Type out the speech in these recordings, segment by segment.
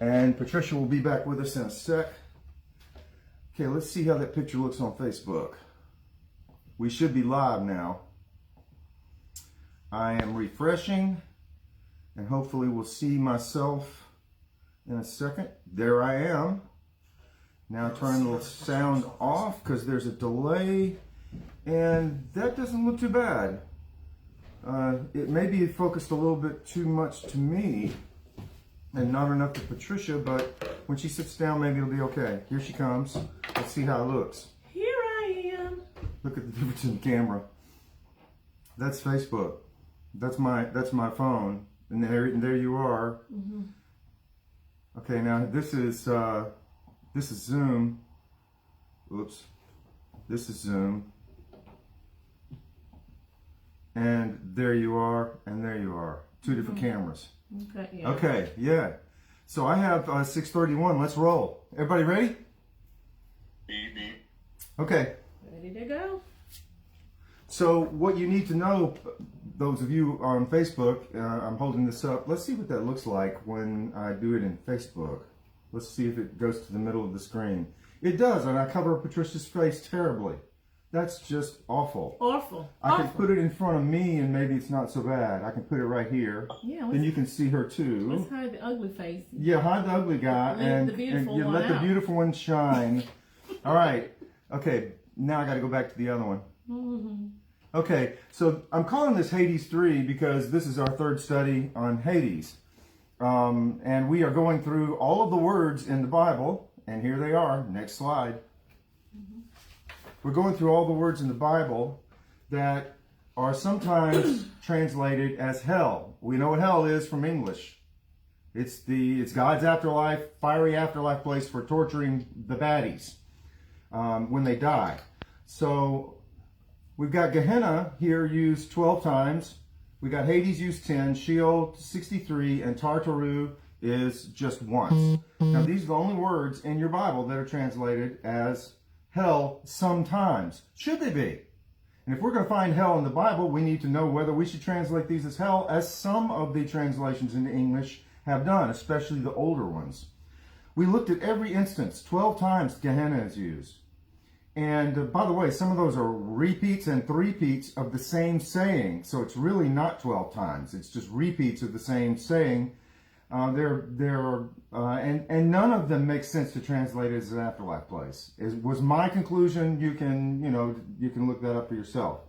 And Patricia will be back with us in a sec. Okay, let's see how that picture looks on Facebook. We should be live now. I am refreshing, and hopefully we'll see myself in a second. There I am. Now turn the sound off because there's a delay, and that doesn't look too bad. It may be focused a little bit too much to me and not enough to Patricia, but when she sits down, maybe it'll be okay. Here she comes. Let's see how it looks. Here I am. Look at the difference in the camera. That's Facebook. That's my phone, and there you are. Mm-hmm. Okay, now this is Zoom. Oops, this is Zoom. And there you are, and there you are. Two different cameras. Okay, yeah. Okay, yeah. So I have 6:31. Let's roll. Everybody ready? Okay. Ready to go. So what you need to know, those of you on Facebook, I'm holding this up. Let's see what that looks like when I do it in Facebook. Let's see if it goes to the middle of the screen. It does, and I cover Patricia's face terribly. That's just awful. Awful. I can put it in front of me and maybe it's not so bad. I can put it right here. Yeah. Then you can see her too. Let's hide the ugly face. Yeah, hide the ugly guy and you let the beautiful one shine. All right. Okay, now I got to go back to the other one. Mm-hmm. Okay, so I'm calling this Hades 3 because this is our third study on Hades. And we are going through all of the words in the Bible, and here they are. Next slide. We're going through all the words in the Bible that are sometimes translated as hell. We know what hell is from English. It's God's afterlife, fiery afterlife place for torturing the baddies when they die. So we've got Gehenna here used 12 times. We got Hades used 10, sheol 63, and tartaroo is just once. Now these are the only words in your Bible that are translated as hell sometimes. Should they be? And if we're going to find hell in the Bible, we need to know whether we should translate these as hell, as some of the translations into English have done, especially the older ones. We looked at every instance. 12 times Gehenna is used. And by the way, some of those are repeats and threepeats of the same saying. So it's really not 12 times. It's just repeats of the same saying. And none of them make sense to translate as an afterlife place. Was my conclusion. You can look that up for yourself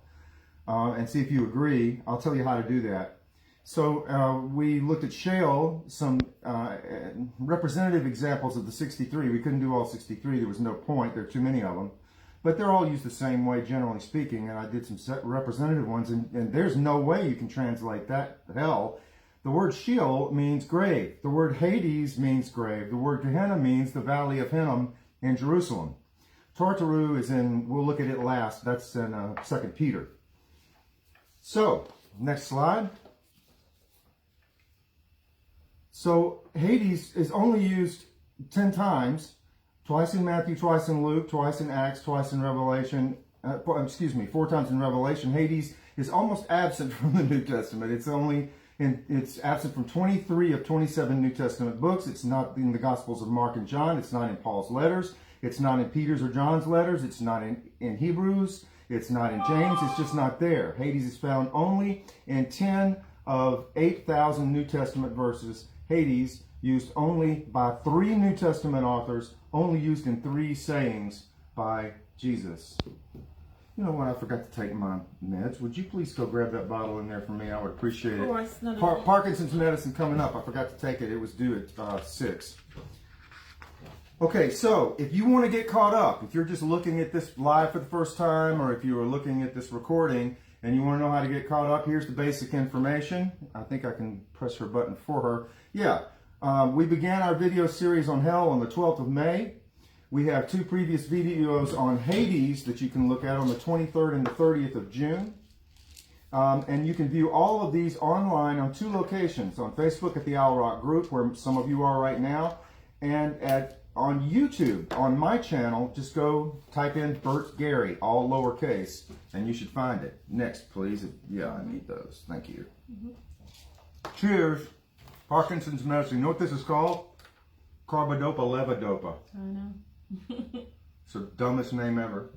and see if you agree. I'll tell you how to do that. So we looked at sheol, some representative examples of the 63. We couldn't do all 63. There was no point. There are too many of them. But they're all used the same way, generally speaking. And I did some representative ones, and there's no way you can translate that hell. The word sheol means grave. The word Hades means grave. The word Gehenna means the valley of Hinnom in Jerusalem. Tartaroo is we'll look at it last. That's in 2 Peter. So, next slide. So, Hades is only used 10 times. Twice in Matthew, twice in Luke, twice in Acts, twice in Revelation. 4 times in Revelation. Hades is almost absent from the New Testament. It's absent from 23 of 27 New Testament books. It's not in the Gospels of Mark and John. It's not in Paul's letters. It's not in Peter's or John's letters. It's not in Hebrews. It's not in James. It's just not there. Hades is found only in 10 of 8,000 New Testament verses. Hades used only by 3 New Testament authors, only used in 3 sayings by Jesus. You know what? I forgot to take my meds. Would you please go grab that bottle in there for me? I would appreciate it. Of course. Parkinson's medicine coming up. I forgot to take it. It was due at 6. Okay, so if you want to get caught up, if you're just looking at this live for the first time, or if you are looking at this recording and you want to know how to get caught up, here's the basic information. I think I can press her button for her. Yeah, we began our video series on hell on the 12th of May. We have 2 previous videos on Hades that you can look at on the 23rd and the 30th of June. And you can view all of these online on 2 locations. On Facebook at the Owl Rock Group, where some of you are right now, and on YouTube, on my channel. Just go type in Bert Gary, all lowercase, and you should find it. Next, please. Yeah, I need those. Thank you. Cheers. Parkinson's medicine. You know what this is called? Carbidopa levodopa. I know. It's the dumbest name ever.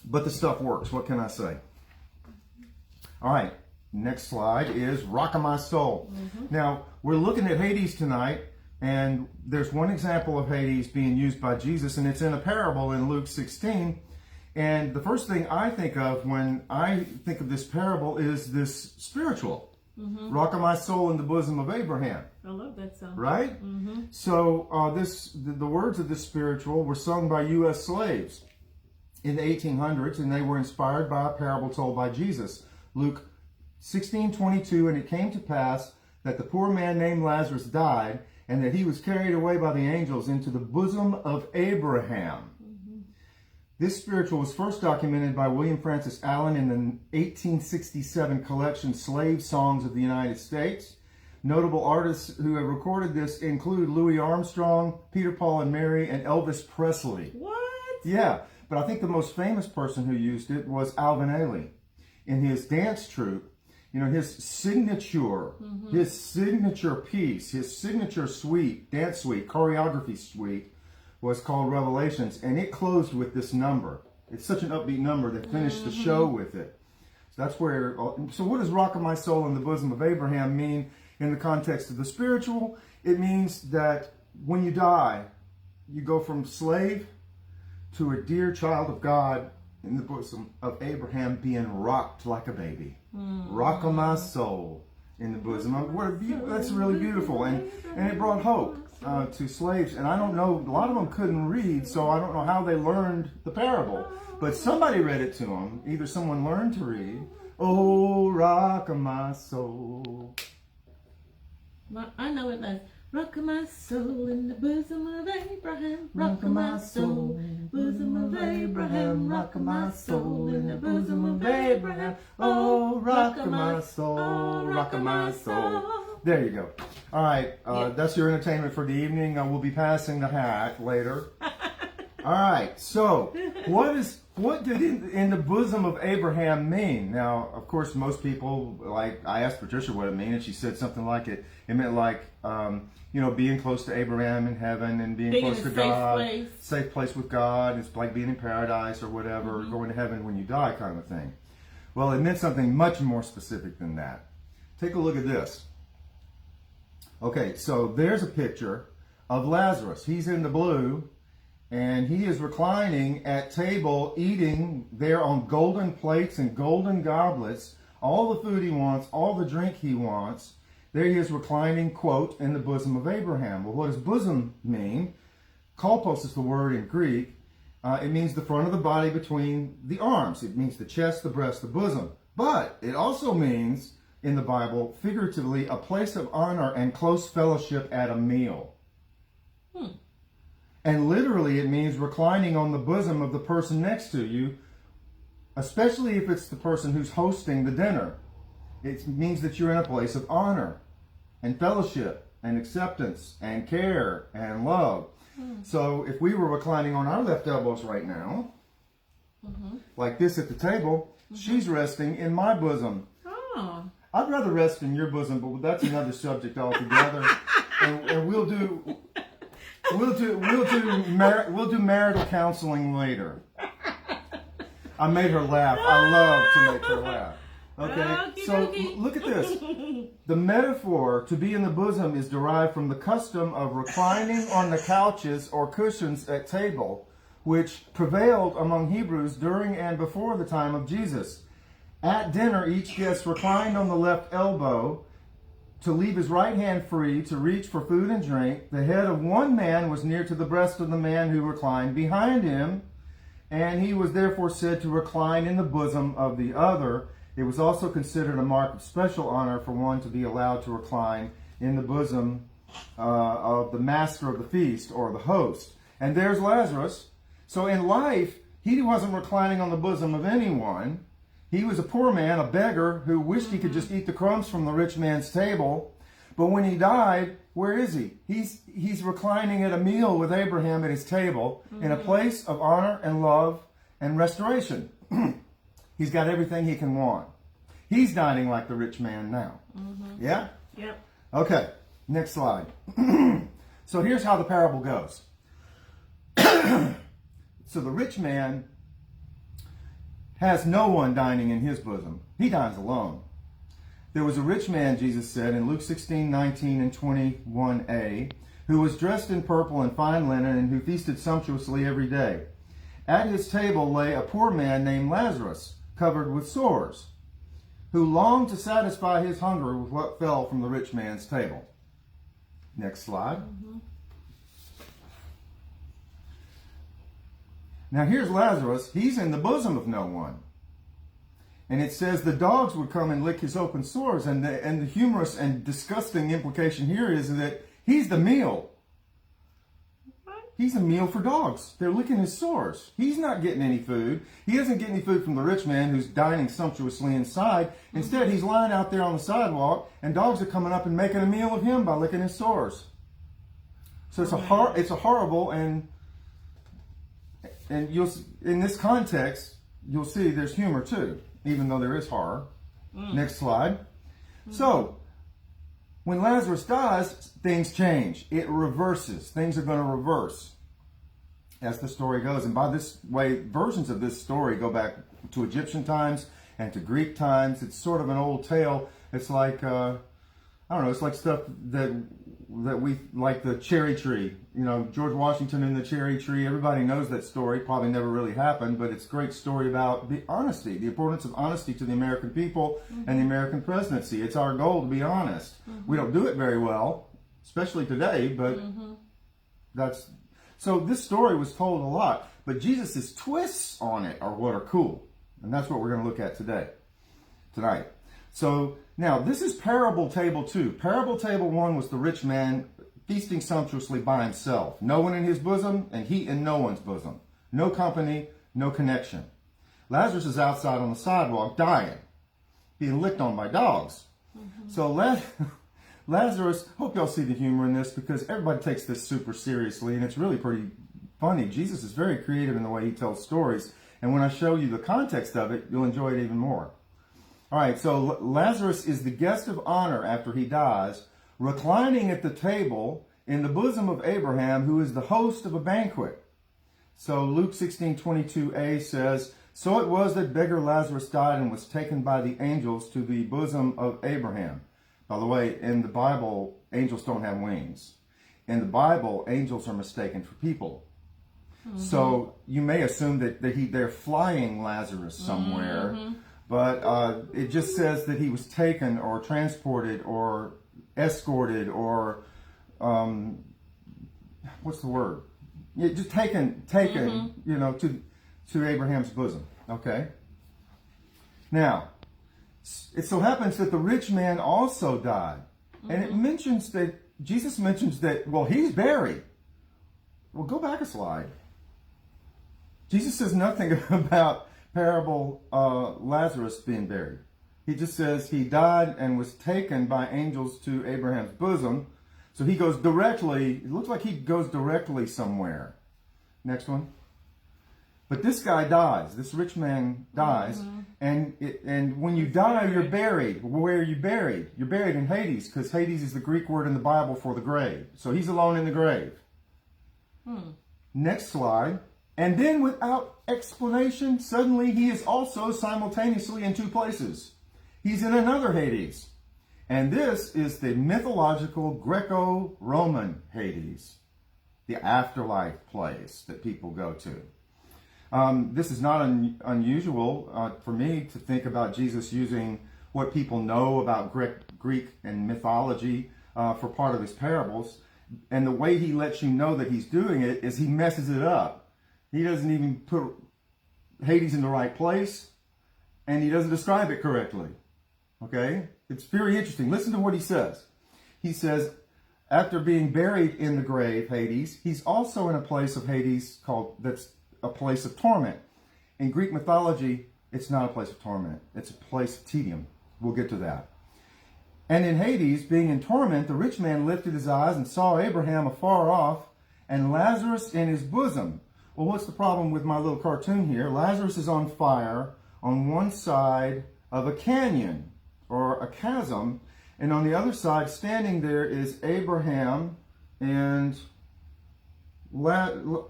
But the stuff works. What can I say? All right. Next slide is Rockin' My Soul. Now, we're looking at Hades tonight, and there's one example of Hades being used by Jesus, and it's in a parable in Luke 16. And the first thing I think of when I think of this parable is this spiritual. Rockin' My Soul in the bosom of Abraham. I love that song. Right? So the words of this spiritual were sung by U.S. slaves in the 1800s, and they were inspired by a parable told by Jesus. Luke 16:22, and it came to pass that the poor man named Lazarus died, and that he was carried away by the angels into the bosom of Abraham. This spiritual was first documented by William Francis Allen in the 1867 collection Slave Songs of the United States. Notable artists who have recorded this include Louis Armstrong, Peter, Paul and Mary, and Elvis Presley. What? Yeah, but I think the most famous person who used it was Alvin Ailey. In his dance troupe, you know, his signature piece, his signature suite, dance suite, choreography suite, was called Revelations, and it closed with this number. It's such an upbeat number that finished the show with it. So that's where, so what does Rockin' My Soul in the bosom of Abraham mean in the context of the spiritual? It means that when you die, you go from slave to a dear child of God in the bosom of Abraham, being rocked like a baby. Rockin' my soul in the bosom of, that's really beautiful. And it brought hope to slaves. And I don't know, a lot of them couldn't read, so I don't know how they learned the parable. But somebody read it to them. Either someone learned to read, oh, rockin' my soul. Well, I know it like, rockin' my soul in the bosom of Abraham. Rockin' my soul in the bosom of Abraham. Rockin' my soul in the bosom of Abraham. Oh, rockin' my soul, rockin' my soul. There you go. All right, that's your entertainment for the evening. We'll be passing the hat later. All right, so what did in the bosom of Abraham mean? Now, of course, most people, like, I asked Patricia what it meant, and she said something like it meant like, you know, being close to Abraham in heaven and being close to God, safe place with God. It's like being in paradise or whatever, going to heaven when you die kind of thing. Well, it meant something much more specific than that. Take a look at this. Okay, so there's a picture of Lazarus. He's in the blue, and he is reclining at table, eating there on golden plates and golden goblets, all the food he wants, all the drink he wants. There he is reclining, quote, in the bosom of Abraham. Well, what does bosom mean? Kolpos is the word in Greek. It means the front of the body between the arms. It means the chest, the breast, the bosom. But it also means, in the Bible, figuratively, a place of honor and close fellowship at a meal. And literally, it means reclining on the bosom of the person next to you, especially if it's the person who's hosting the dinner. It means that you're in a place of honor and fellowship and acceptance and care and love. So if we were reclining on our left elbows right now, like this at the table, she's resting in my bosom. Oh. I'd rather rest in your bosom, but that's another subject altogether. and we'll do marital counseling later. I made her laugh. I love to make her laugh. Okay, so look at this. The metaphor to be in the bosom is derived from the custom of reclining on the couches or cushions at table, which prevailed among Hebrews during and before the time of Jesus. At dinner, each guest reclined on the left elbow to leave his right hand free to reach for food and drink. The head of one man was near to the breast of the man who reclined behind him, and he was therefore said to recline in the bosom of the other. It was also considered a mark of special honor for one to be allowed to recline in the bosom of the master of the feast or the host. And there's Lazarus. So in life, he wasn't reclining on the bosom of anyone. He was a poor man, a beggar, who wished he could just eat the crumbs from the rich man's table. But when he died, where is he? He's reclining at a meal with Abraham at his table in a place of honor and love and restoration. He's got everything he can want. He's dining like the rich man now. Yeah? Yep. Okay, next slide. So here's how the parable goes. So the rich man has no one dining in his bosom. He dines alone. There was a rich man, Jesus said in Luke 16, 19, and 21a, who was dressed in purple and fine linen and who feasted sumptuously every day. At his table lay a poor man named Lazarus, covered with sores, who longed to satisfy his hunger with what fell from the rich man's table. Next slide. Now here's Lazarus. He's in the bosom of no one. And it says the dogs would come and lick his open sores. And the humorous and disgusting implication here is that he's the meal. He's a meal for dogs. They're licking his sores. He's not getting any food. He doesn't get any food from the rich man who's dining sumptuously inside. Instead, he's lying out there on the sidewalk, and dogs are coming up and making a meal of him by licking his sores. So it's a horrible and you'll, in this context, you'll see there's humor too, even though there is horror. Next slide. So, when Lazarus dies, things change. It reverses. Things are going to reverse as the story goes. And by this way, versions of this story go back to Egyptian times and to Greek times. It's sort of an old tale. It's like, I don't know, it's like stuff that we, like the cherry tree. You know, George Washington and the cherry tree. Everybody knows that story. Probably never really happened, but it's a great story about the honesty, the importance of honesty to the American people and the American presidency. It's our goal to be honest. We don't do it very well, especially today, but that's... So this story was told a lot, but Jesus' twists on it are what are cool. And that's what we're going to look at tonight. So now this is parable table 2. Parable table 1 was the rich man feasting sumptuously by himself. No one in his bosom, and he in no one's bosom. No company, no connection. Lazarus is outside on the sidewalk dying, being licked on by dogs. So Lazarus, hope y'all see the humor in this, because everybody takes this super seriously, and it's really pretty funny. Jesus is very creative in the way he tells stories, and when I show you the context of it, you'll enjoy it even more. All right, so Lazarus is the guest of honor after he dies, reclining at the table in the bosom of Abraham, who is the host of a banquet. So Luke 16:22a says, "So it was that beggar Lazarus died and was taken by the angels to the bosom of Abraham." By the way, in the Bible, angels don't have wings. In the Bible, angels are mistaken for people. So you may assume that they're flying Lazarus somewhere, but it just says that he was taken or transported or escorted or what's the word? Yeah, just taken, you know, to Abraham's bosom. Okay. Now, it so happens that the rich man also died, and it mentions that Jesus mentions that, well, he's buried. Well, go back a slide. Jesus says nothing about parable Lazarus being buried. He just says he died and was taken by angels to Abraham's bosom. So he goes directly, it looks like he goes directly somewhere. Next one. But this guy dies. This rich man dies. And when you die, you're buried. Where are you buried? You're buried in Hades, because Hades is the Greek word in the Bible for the grave. So he's alone in the grave. Next slide. And then without explanation, suddenly he is also simultaneously in two places. He's in another Hades. And this is the mythological Greco-Roman Hades, the afterlife place that people go to. This is not unusual for me to think about Jesus using what people know about Greek and mythology for part of his parables. And the way he lets you know that he's doing it is he messes it up. He doesn't even put Hades in the right place, and he doesn't describe it correctly. Okay? It's very interesting. Listen to what he says. He says, after being buried in the grave, Hades, he's also in a place of Hades that's a place of torment. In Greek mythology, it's not a place of torment. It's a place of tedium. We'll get to that. And in Hades, being in torment, the rich man lifted his eyes and saw Abraham afar off and Lazarus in his bosom. Well, what's the problem with my little cartoon here? Lazarus is on fire on one side of a canyon or a chasm. And on the other side, standing there, is Abraham and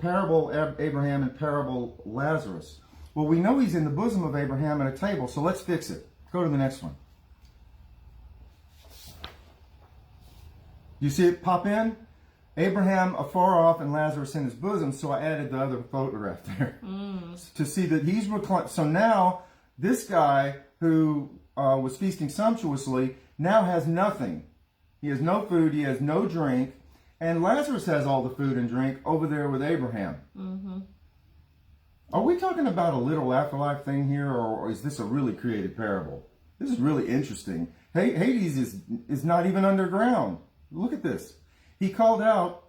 parable Abraham and parable Lazarus. Well, we know he's in the bosom of Abraham at a table, so let's fix it. Go to the next one. You see it pop in? Abraham afar off and Lazarus in his bosom, so I added the other photograph there to see that he's reclined. So now this guy who was feasting sumptuously now has nothing. He has no food, he has no drink, and Lazarus has all the food and drink over there with Abraham. Mm-hmm. Are we talking about a little afterlife thing here, or is this a really created parable? This is really interesting. Hades is not even underground. Look at this. He called out,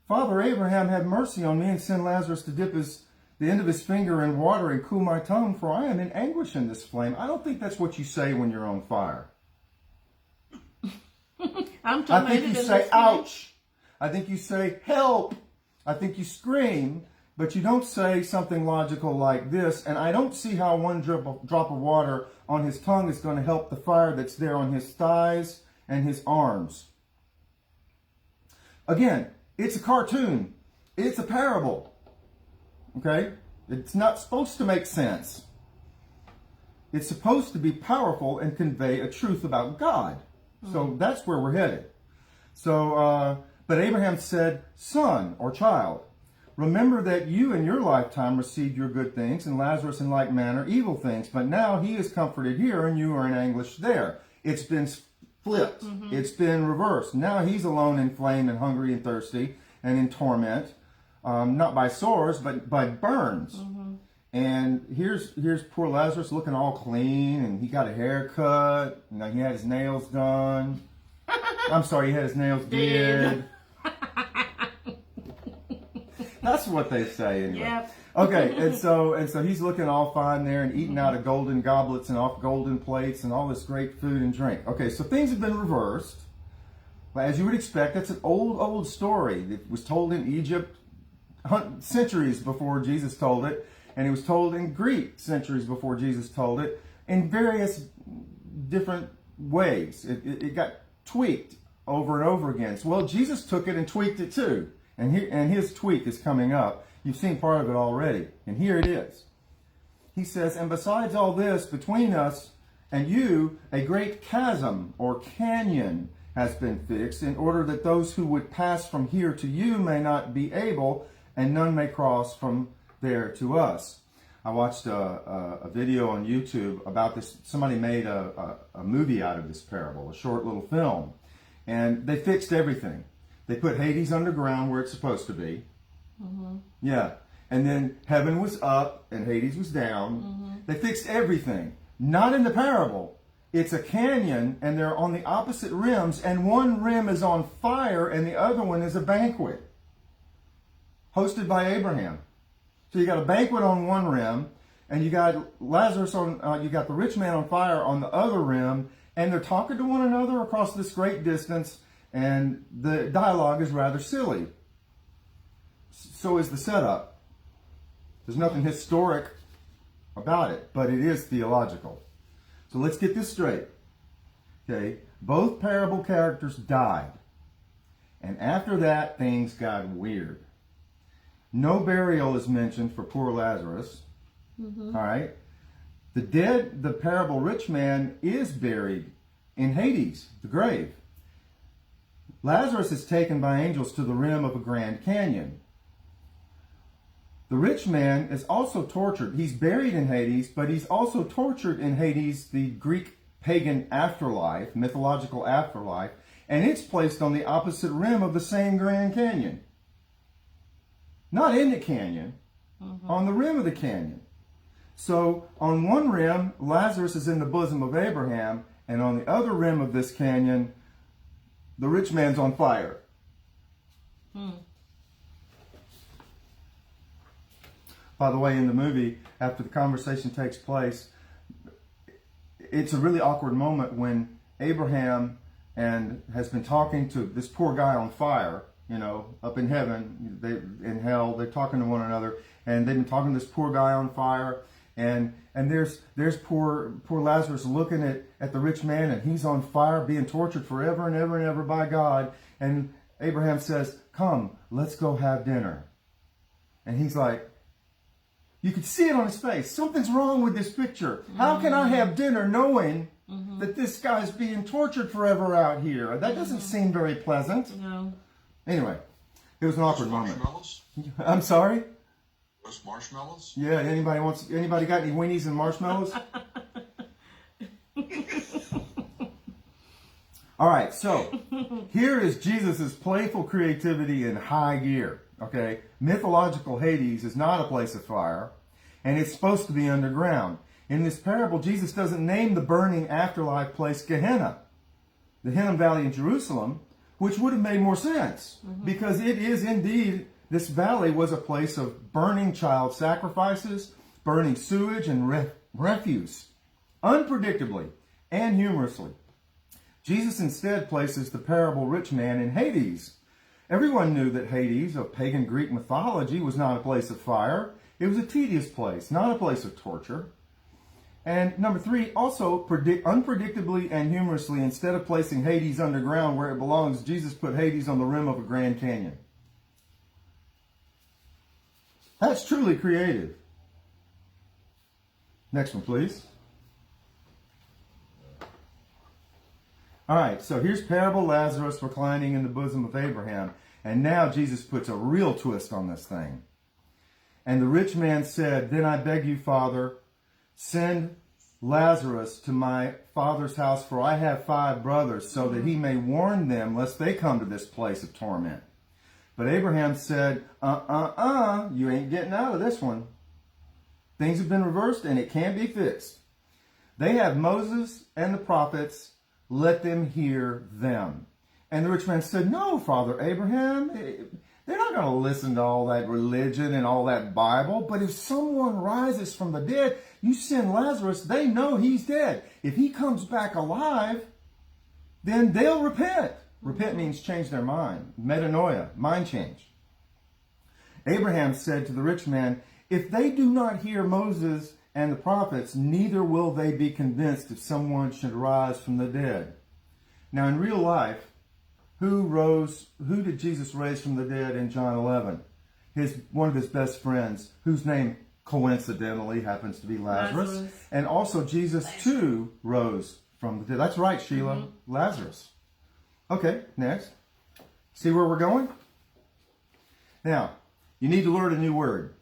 "Father Abraham, have mercy on me and send Lazarus to dip the end of his finger in water and cool my tongue, for I am in anguish in this flame." I don't think that's what you say when you're on fire. I think you say, "Ouch." I think you say, "Help." I think you scream, but you don't say something logical like this. And I don't see how one drop of water on his tongue is going to help the fire that's there on his thighs and his arms. Again, it's a cartoon. It's a parable. Okay? It's not supposed to make sense. It's supposed to be powerful and convey a truth about God. So that's where we're headed. So, but Abraham said, "Son," or child, "remember that you in your lifetime received your good things, and Lazarus in like manner evil things. But now he is comforted here, and you are in anguish there." It's been flipped. It's been reversed. Now he's alone in flame and hungry and thirsty and in torment, not by sores, but by burns. And here's poor Lazarus looking all clean, and he got a haircut. You know, he had his nails done. I'm sorry, he had his nails did. That's what they say anyway. Yep. Okay, and so he's looking all fine there and eating out of golden goblets and off golden plates and all this great food and drink. Okay, so things have been reversed. As you would expect, that's an old story. It was told in Egypt centuries before Jesus told it. And it was told in Greek centuries before Jesus told it, in various different ways. It got tweaked over and over again. So, well, Jesus took it and tweaked it too. And his tweak is coming up. You've seen part of it already. And here it is. He says, "And besides all this, between us and you, a great chasm or canyon has been fixed, in order that those who would pass from here to you may not be able, and none may cross from there to us." I watched a video on YouTube about this. Somebody made a movie out of this parable, a short little film. And they fixed everything. They put Hades underground where it's supposed to be. Yeah. And then heaven was up and Hades was down. They fixed everything. Not in the parable. It's a canyon and they're on the opposite rims, and one rim is on fire and the other one is a banquet hosted by Abraham. So you got a banquet on one rim, and you got Lazarus on, you got the rich man on fire on the other rim, and they're talking to one another across this great distance, and the dialogue is rather silly. So is the setup. There's nothing historic about it, but it is theological. So let's get this straight. Okay, both parable characters died, and after that, things got weird. No burial is mentioned for poor Lazarus. All right. The parable rich man is buried in Hades, the grave. Lazarus is taken by angels to the rim of a grand canyon. The rich man is also tortured. He's buried in Hades, but he's also tortured in Hades, the Greek pagan afterlife, mythological afterlife, and it's placed on the opposite rim of the same grand canyon. Not in the canyon, on the rim of the canyon. So on one rim, Lazarus is in the bosom of Abraham, and on the other rim of this canyon, the rich man's on fire. By the way, in the movie, after the conversation takes place, it's a really awkward moment when Abraham has been talking to this poor guy on fire. You know, up in heaven, in hell, they're talking to one another, and they've been talking to this poor guy on fire, And there's poor Lazarus looking at the rich man, and he's on fire, being tortured forever and ever and ever by God. And Abraham says, come, let's go have dinner. And he's like, you could see it on his face. Something's wrong with this picture. How can I have dinner knowing that this guy's being tortured forever out here? That doesn't seem very pleasant. No. Anyway, it was an awkward moment. Marshmallows? I'm sorry? Those marshmallows? Yeah, anybody got any weenies and marshmallows? All right, so here is Jesus' playful creativity in high gear. Okay, mythological Hades is not a place of fire, and it's supposed to be underground. In this parable, Jesus doesn't name the burning afterlife place Gehenna, the Hinnom Valley in Jerusalem, which would have made more sense, because it is indeed, this valley was a place of burning child sacrifices, burning sewage and refuse, unpredictably and humorously. Jesus instead places the parable rich man in Hades. Everyone knew that Hades, of pagan Greek mythology, was not a place of fire. It was a tedious place, not a place of torture. And number three, also unpredictably and humorously, instead of placing Hades underground where it belongs, Jesus put Hades on the rim of a Grand Canyon. That's truly creative. Next one, please. All right, so here's parable Lazarus reclining in the bosom of Abraham. And now Jesus puts a real twist on this thing. And the rich man said, then I beg you, Father, send Lazarus to my father's house, for I have 5 brothers, so that he may warn them, lest they come to this place of torment. But Abraham said, you ain't getting out of this one. Things have been reversed, and it can't be fixed. They have Moses and the prophets. Let them hear them. And the rich man said, no, Father Abraham, they're not going to listen to all that religion and all that Bible. But if someone rises from the dead, you send Lazarus, they know he's dead. If he comes back alive, then they'll repent. Repent means change their mind. Metanoia, mind change. Abraham said to the rich man, if they do not hear Moses and the prophets, neither will they be convinced if someone should rise from the dead. Now in real life, who did Jesus raise from the dead in John 11? One of his best friends, whose name coincidentally happens to be Lazarus. And also Jesus too rose from the dead. That's right, Sheila. Lazarus. Okay, next. See where we're going? Now, you need to learn a new word.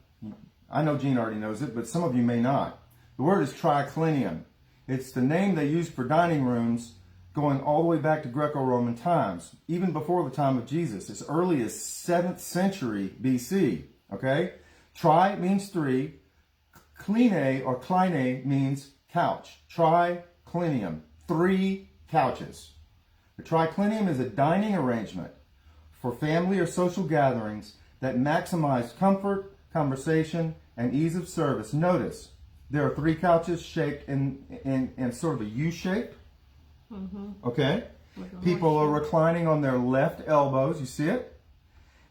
I know Gene already knows it, but some of you may not. The word is triclinium. It's the name they used for dining rooms going all the way back to Greco-Roman times, even before the time of Jesus, as early as 7th century BC. Okay? Tri means 3. Kline or kline means couch. Triclinium. 3 couches. The triclinium is a dining arrangement for family or social gatherings that maximize comfort, conversation, and ease of service. Notice, there are 3 couches shaped in sort of a U shape. Okay? People are reclining on their left elbows. You see it?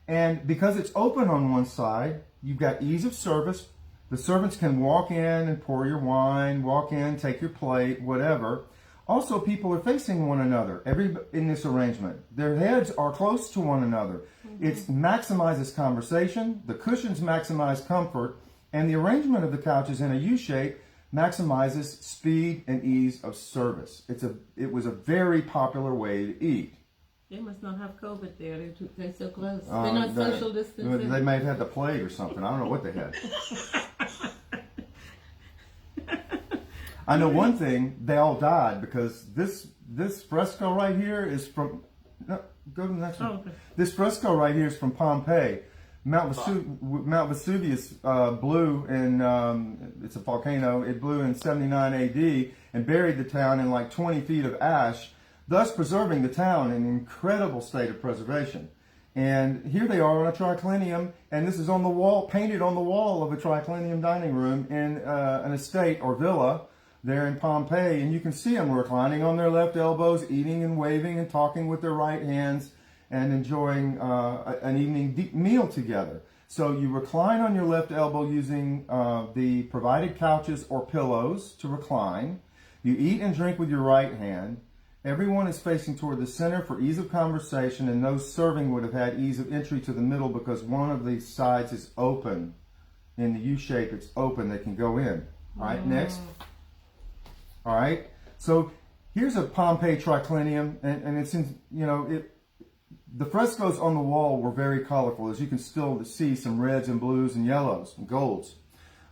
And because it's open on one side, you've got ease of service. The servants can walk in and pour your wine, walk in, take your plate, whatever. Also, people are facing one another in this arrangement. Their heads are close to one another. It maximizes conversation. The cushions maximize comfort. And the arrangement of the couches in a U shape maximizes speed and ease of service. It was a very popular way to eat. They must not have COVID there. They're so close. They're not social distancing. They may have had the plague or something. I don't know what they had. I know one thing, they all died because this fresco right here is from, no, go to the next one. Oh, okay. This fresco right here is from Pompeii. Mount Vesuvius blew in, it's a volcano, it blew in 79 AD and buried the town in like 20 feet of ash, thus preserving the town in an incredible state of preservation. And here they are on a triclinium, and this is on the wall, painted on the wall of a triclinium dining room in an estate or villa there in Pompeii. And you can see them reclining on their left elbows, eating and waving and talking with their right hands and enjoying an evening meal together. So you recline on your left elbow using the provided couches or pillows to recline. You eat and drink with your right hand. Everyone is facing toward the center for ease of conversation, and those serving would have had ease of entry to the middle because one of the sides is open. In the U shape, it's open. They can go in. All right, next. All right. So here's a Pompeii triclinium, and it's in, the frescoes on the wall were very colorful, as you can still see some reds and blues and yellows and golds.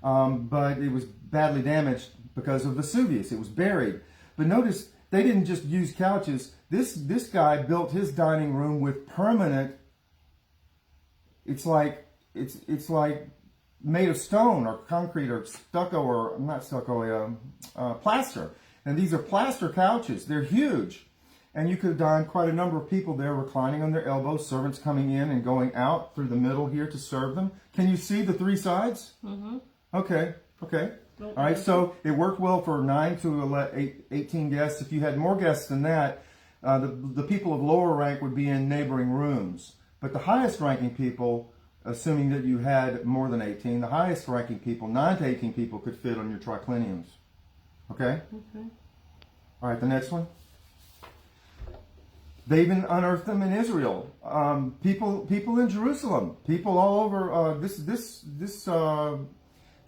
But it was badly damaged because of Vesuvius. It was buried. But notice they didn't just use couches. This guy built his dining room with permanent. It's like made of stone or concrete or stucco or not stucco, plaster. And these are plaster couches. They're huge. And you could dine quite a number of people there reclining on their elbows, servants coming in and going out through the middle here to serve them. Can you see the three sides? Mm-hmm. Okay. All right, so it worked well for 9 to 18 guests. If you had more guests than that, the people of lower rank would be in neighboring rooms. But the highest ranking people, assuming that you had more than 18, the highest ranking people, 9 to 18 people, could fit on your tricliniums. Okay? All right, the next one. They even unearthed them in Israel. People in Jerusalem. People all over. This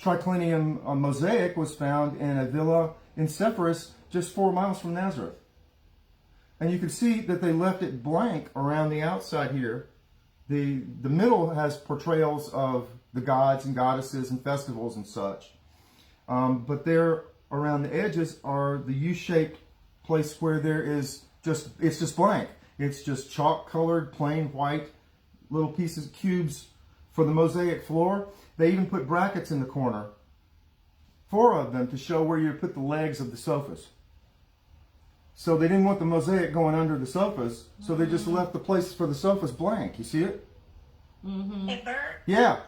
triclinium mosaic was found in a villa in Sepphoris, just 4 miles from Nazareth. And you can see that they left it blank around the outside here. The middle has portrayals of the gods and goddesses and festivals and such. But there around the edges are the U-shaped place where there is it's just blank. It's just chalk colored, plain white little pieces, cubes for the mosaic floor. They even put brackets in the corner, 4 of them, to show where you put the legs of the sofas. So they didn't want the mosaic going under the sofas, so they just left the places for the sofas blank. You see it? Mm-hmm. Hey, Bert? Yeah.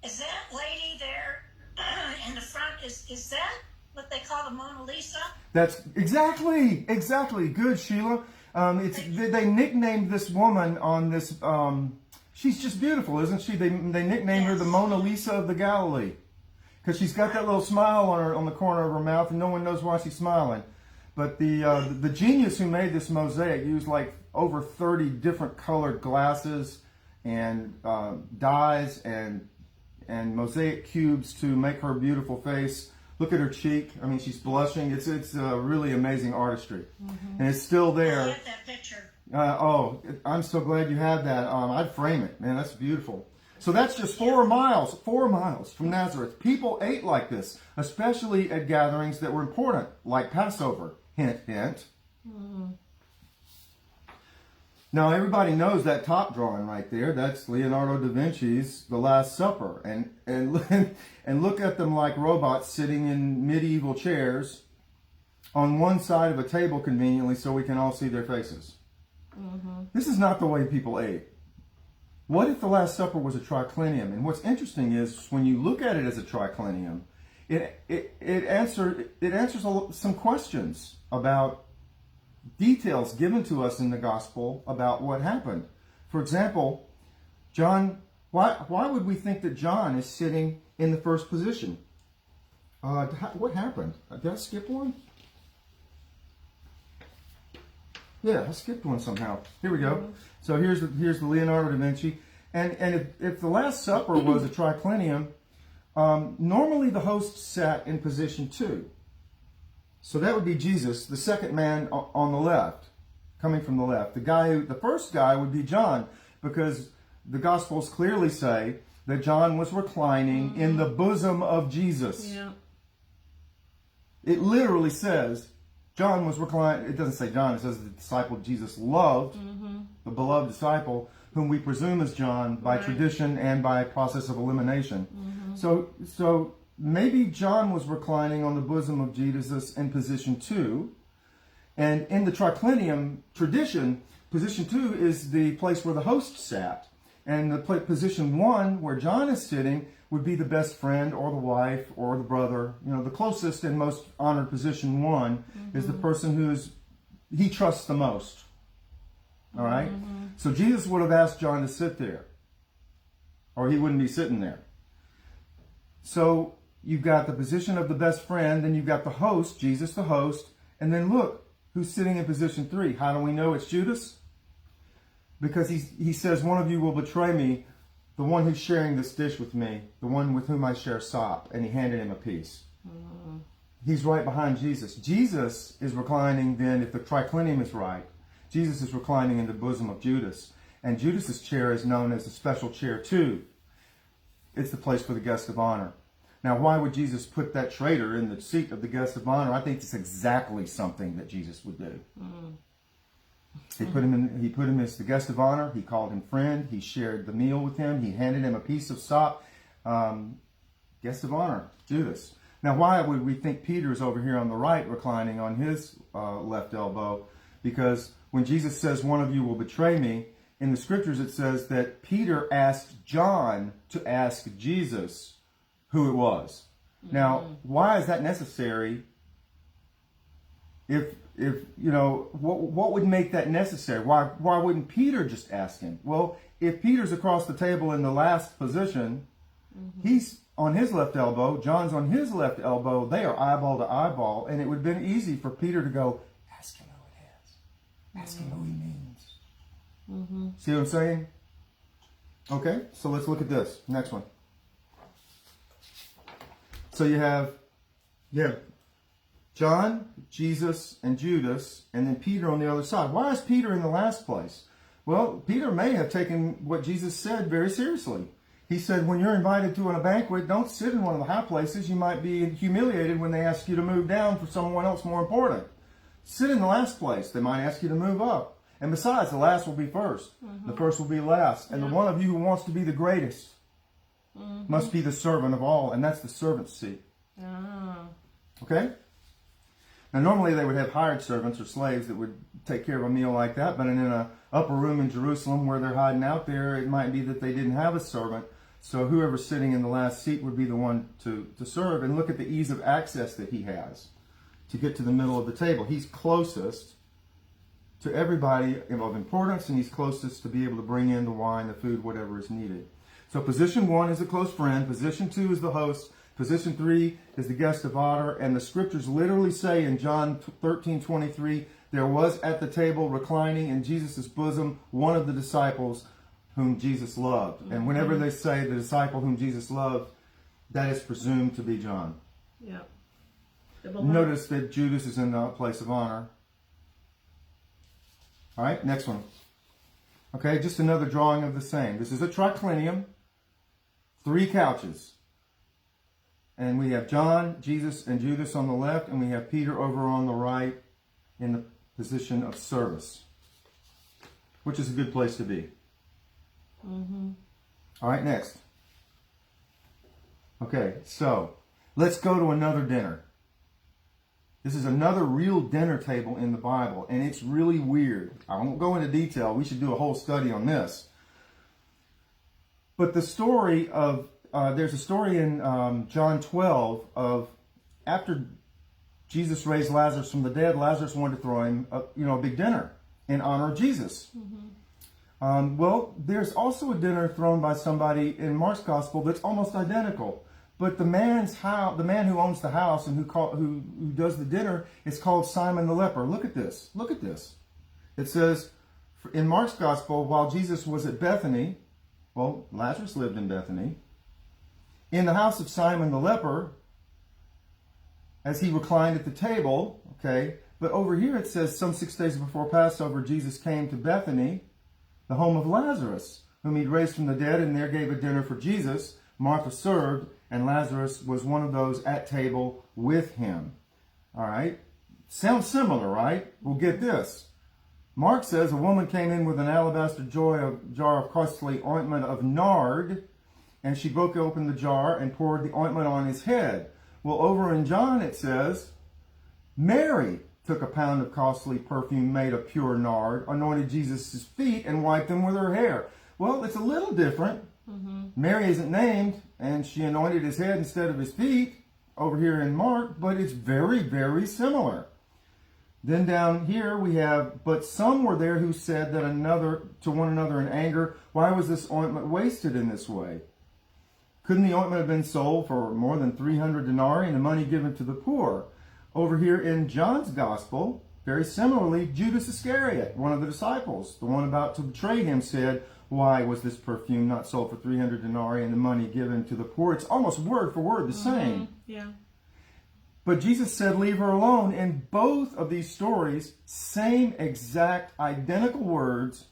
Is that lady there in the front, is that what they call the Mona Lisa? That's exactly. Good, Sheila. They nicknamed this woman on this. She's just beautiful, isn't she? They nicknamed her the Mona Lisa of the Galilee because she's got that little smile on the corner of her mouth, and no one knows why she's smiling. But the genius who made this mosaic used like over 30 different colored glasses and dyes and mosaic cubes to make her beautiful face. Look at her cheek. I mean, she's blushing. It's really amazing artistry. Mm-hmm. And it's still there. I like that picture. I'm so glad you had that. I'd frame it. Man, that's beautiful. So that's just 4 miles from Nazareth. People ate like this, especially at gatherings that were important, like Passover. Hint, hint. Mm-hmm. Now, everybody knows that top drawing right there. That's Leonardo da Vinci's The Last Supper. And look at them like robots sitting in medieval chairs on one side of a table conveniently so we can all see their faces. Mm-hmm. This is not the way people ate. What if the Last Supper was a triclinium? And what's interesting is when you look at it as a triclinium, it answers some questions about details given to us in the gospel about what happened. For example, John, why would we think that John is sitting in the first position? What happened? Did I skip one? Yeah, I skipped one somehow. Here we go. So here's the Leonardo da Vinci. And if the Last Supper was a triclinium, normally the host sat in position 2. So that would be Jesus, the second man on the left, coming from the left. The first guy would be John, because the Gospels clearly say that John was reclining in the bosom of Jesus. Yeah. It literally says John was reclining. It doesn't say John. It says the disciple Jesus loved, the beloved disciple, whom we presume is John by tradition and by process of elimination. Mm-hmm. So maybe John was reclining on the bosom of Jesus in position 2. And in the triclinium tradition, position 2 is the place where the host sat. And the position 1, where John is sitting, would be the best friend or the wife or the brother. You know, the closest and most honored position 1 is the person he trusts the most. All right? So Jesus would have asked John to sit there. or he wouldn't be sitting there. So you've got the position of the best friend, then you've got the host, Jesus the host, and then look who's sitting in position 3. How do we know it's Judas? Because he says, one of you will betray me, the one who's sharing this dish with me, the one with whom I share sop, and he handed him a piece. He's right behind Jesus. Jesus is reclining then, if the triclinium is right, Jesus is reclining in the bosom of Judas. And Judas's chair is known as the special chair too. It's the place for the guest of honor. Now, why would Jesus put that traitor in the seat of the guest of honor? I think it's exactly something that Jesus would do. He put him as the guest of honor. He called him friend. He shared the meal with him. He handed him a piece of sop. Guest of honor, Judas. Now, why would we think Peter is over here on the right, reclining on his left elbow? Because when Jesus says, one of you will betray me, in the scriptures it says that Peter asked John to ask Jesus who it was. Now, why is that necessary? If you know, what would make that necessary? Why wouldn't Peter just ask him? Well, if Peter's across the table in the last position, he's on his left elbow, John's on his left elbow, they are eyeball to eyeball, and it would have been easy for Peter to go, ask him who it is. Ask him who he means. See what I'm saying? Okay, so let's look at this. Next one. So you have John, Jesus, and Judas, and then Peter on the other side. Why is Peter in the last place? Well, Peter may have taken what Jesus said very seriously. He said, when you're invited to a banquet, don't sit in one of the high places. You might be humiliated when they ask you to move down for someone else more important. Sit in the last place. They might ask you to move up. And besides, the last will be first. The first will be last. And the one of you who wants to be the greatest must be the servant of all. And that's the servant's seat. Okay? Now, normally they would have hired servants or slaves that would take care of a meal like that. But in an upper room in Jerusalem where they're hiding out there, it might be that they didn't have a servant. So whoever's sitting in the last seat would be the one to serve. And look at the ease of access that he has to get to the middle of the table. He's closest to everybody of importance, and he's closest to be able to bring in the wine, the food, whatever is needed. So position 1 is a close friend. Position 2 is the host. Position 3 is the guest of honor. And the scriptures literally say in John 13:23, there was at the table reclining in Jesus' bosom one of the disciples whom Jesus loved. And whenever they say the disciple whom Jesus loved, that is presumed to be John. Yep. Notice that Judas is in the place of honor. All right, next one. Okay, just another drawing of the same. This is a triclinium, 3 couches. And we have John, Jesus, and Judas on the left, and we have Peter over on the right in the position of service, which is a good place to be. All right, next. Okay, so let's go to another dinner. This is another real dinner table in the Bible, and it's really weird. I won't go into detail. We should do a whole study on this. But the story of, there's a story in John 12 of after Jesus raised Lazarus from the dead, Lazarus wanted to throw him a big dinner in honor of Jesus. Well, there's also a dinner thrown by somebody in Mark's gospel that's almost identical. But the man who owns the house and who does the dinner is called Simon the leper. Look at this. Look at this. It says in Mark's gospel, while Jesus was at Bethany, well, Lazarus lived in Bethany, in the house of Simon the leper, as he reclined at the table, okay, but over here it says some 6 days before Passover, Jesus came to Bethany, the home of Lazarus, whom he'd raised from the dead, and there gave a dinner for Jesus. Martha served, and Lazarus was one of those at table with him. All right? Sounds similar, right? Well, get this. Mark says a woman came in with an alabaster jar of costly ointment of nard, and she broke open the jar and poured the ointment on his head. Well, over in John it says, Mary took a pound of costly perfume made of pure nard, anointed Jesus' feet, and wiped them with her hair. Well, it's a little different. Mary isn't named, and she anointed his head instead of his feet over here in Mark, but it's very, very similar. Then down here we have, but some were there who said that to one another in anger, why was this ointment wasted in this way? Couldn't the ointment have been sold for more than 300 denarii and the money given to the poor? Over here in John's gospel, very similarly, Judas Iscariot, one of the disciples, the one about to betray him, said, why was this perfume not sold for 300 denarii and the money given to the poor? It's almost word for word the same. Yeah. But Jesus said, leave her alone. In both of these stories, same exact identical words.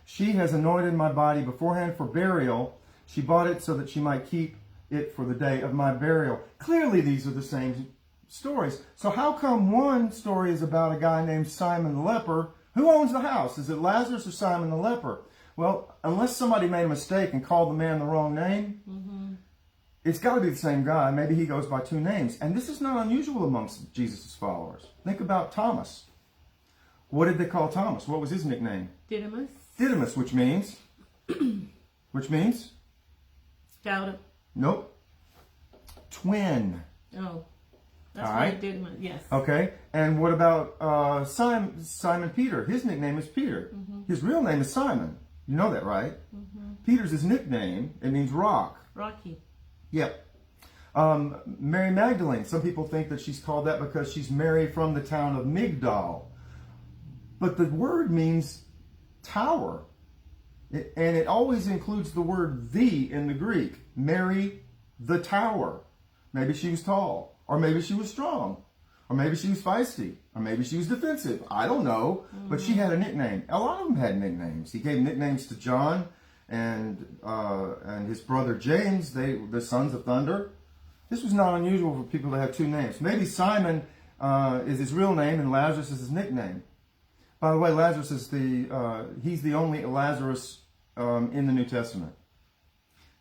She has anointed my body beforehand for burial. She bought it so that she might keep it for the day of my burial. Clearly, these are the same stories. So how come one story is about a guy named Simon the leper? Who owns the house? Is it Lazarus or Simon the leper? Well, unless somebody made a mistake and called the man the wrong name, it's got to be the same guy. Maybe he goes by two names. And this is not unusual amongst Jesus' followers. Think about Thomas. What did they call Thomas? What was his nickname? Didymus. Didymus, which means? Doubter. Nope. Twin. Oh. That's All right. right. Didymus, yes. Okay. And what about Simon Peter? His nickname is Peter. His real name is Simon. You know that, right? Peter's his nickname. It means rock. Rocky. Yep. Mary Magdalene. Some people think that she's called that because she's Mary from the town of Migdal. But the word means tower. And it always includes the word the in the Greek. Mary the tower. Maybe she was tall. Or maybe she was strong. Or maybe she was feisty. Or maybe she was defensive. I don't know. But she had a nickname. A lot of them had nicknames. He gave nicknames to John and his brother James. The sons of thunder. This was not unusual for people to have two names. Maybe Simon is his real name and Lazarus is his nickname. By the way, Lazarus is he's the only Lazarus in the New Testament.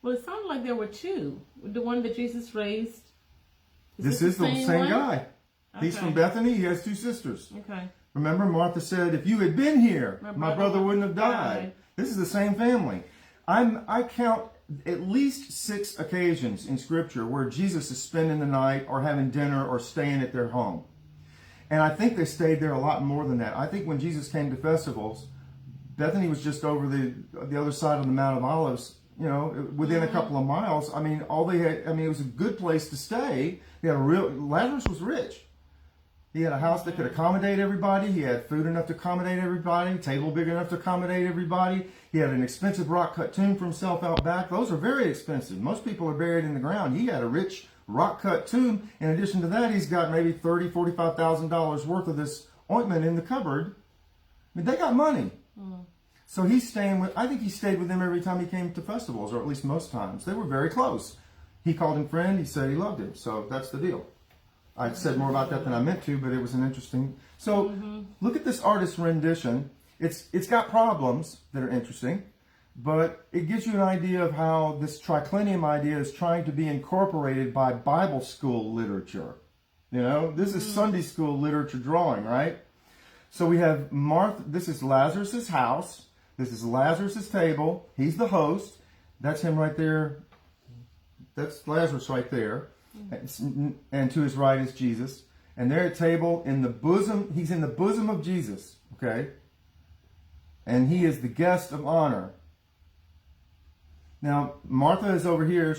Well, it sounded like there were two. The one that Jesus raised. This is the same one? I He's from Bethany. He has two sisters. Okay. Remember, Martha said, if you had been here, my brother wouldn't have died. This is the same family. I count at least 6 occasions in Scripture where Jesus is spending the night or having dinner or staying at their home. And I think they stayed there a lot more than that. I think when Jesus came to festivals, Bethany was just over the other side of the Mount of Olives, within a couple of miles. I mean, it was a good place to stay. Lazarus was rich. He had a house that could accommodate everybody. He had food enough to accommodate everybody, table big enough to accommodate everybody. He had an expensive rock-cut tomb for himself out back. Those are very expensive. Most people are buried in the ground. He had a rich rock-cut tomb. In addition to that, he's got maybe $30,000, $45,000 worth of this ointment in the cupboard. I mean, they got money. So I think he stayed with them every time he came to festivals, or at least most times. They were very close. He called him friend. He said he loved him. So that's the deal. I said more about that than I meant to, but it was an interesting. So look at this artist's rendition. It's got problems that are interesting, but it gives you an idea of how this triclinium idea is trying to be incorporated by Bible school literature. This is Sunday school literature drawing, right? So we have Martha. This is Lazarus's house. This is Lazarus's table. He's the host. That's him right there. That's Lazarus right there. And to his right is Jesus. And they're at table in the bosom. He's in the bosom of Jesus. Okay. And he is the guest of honor. Now, Martha is over here.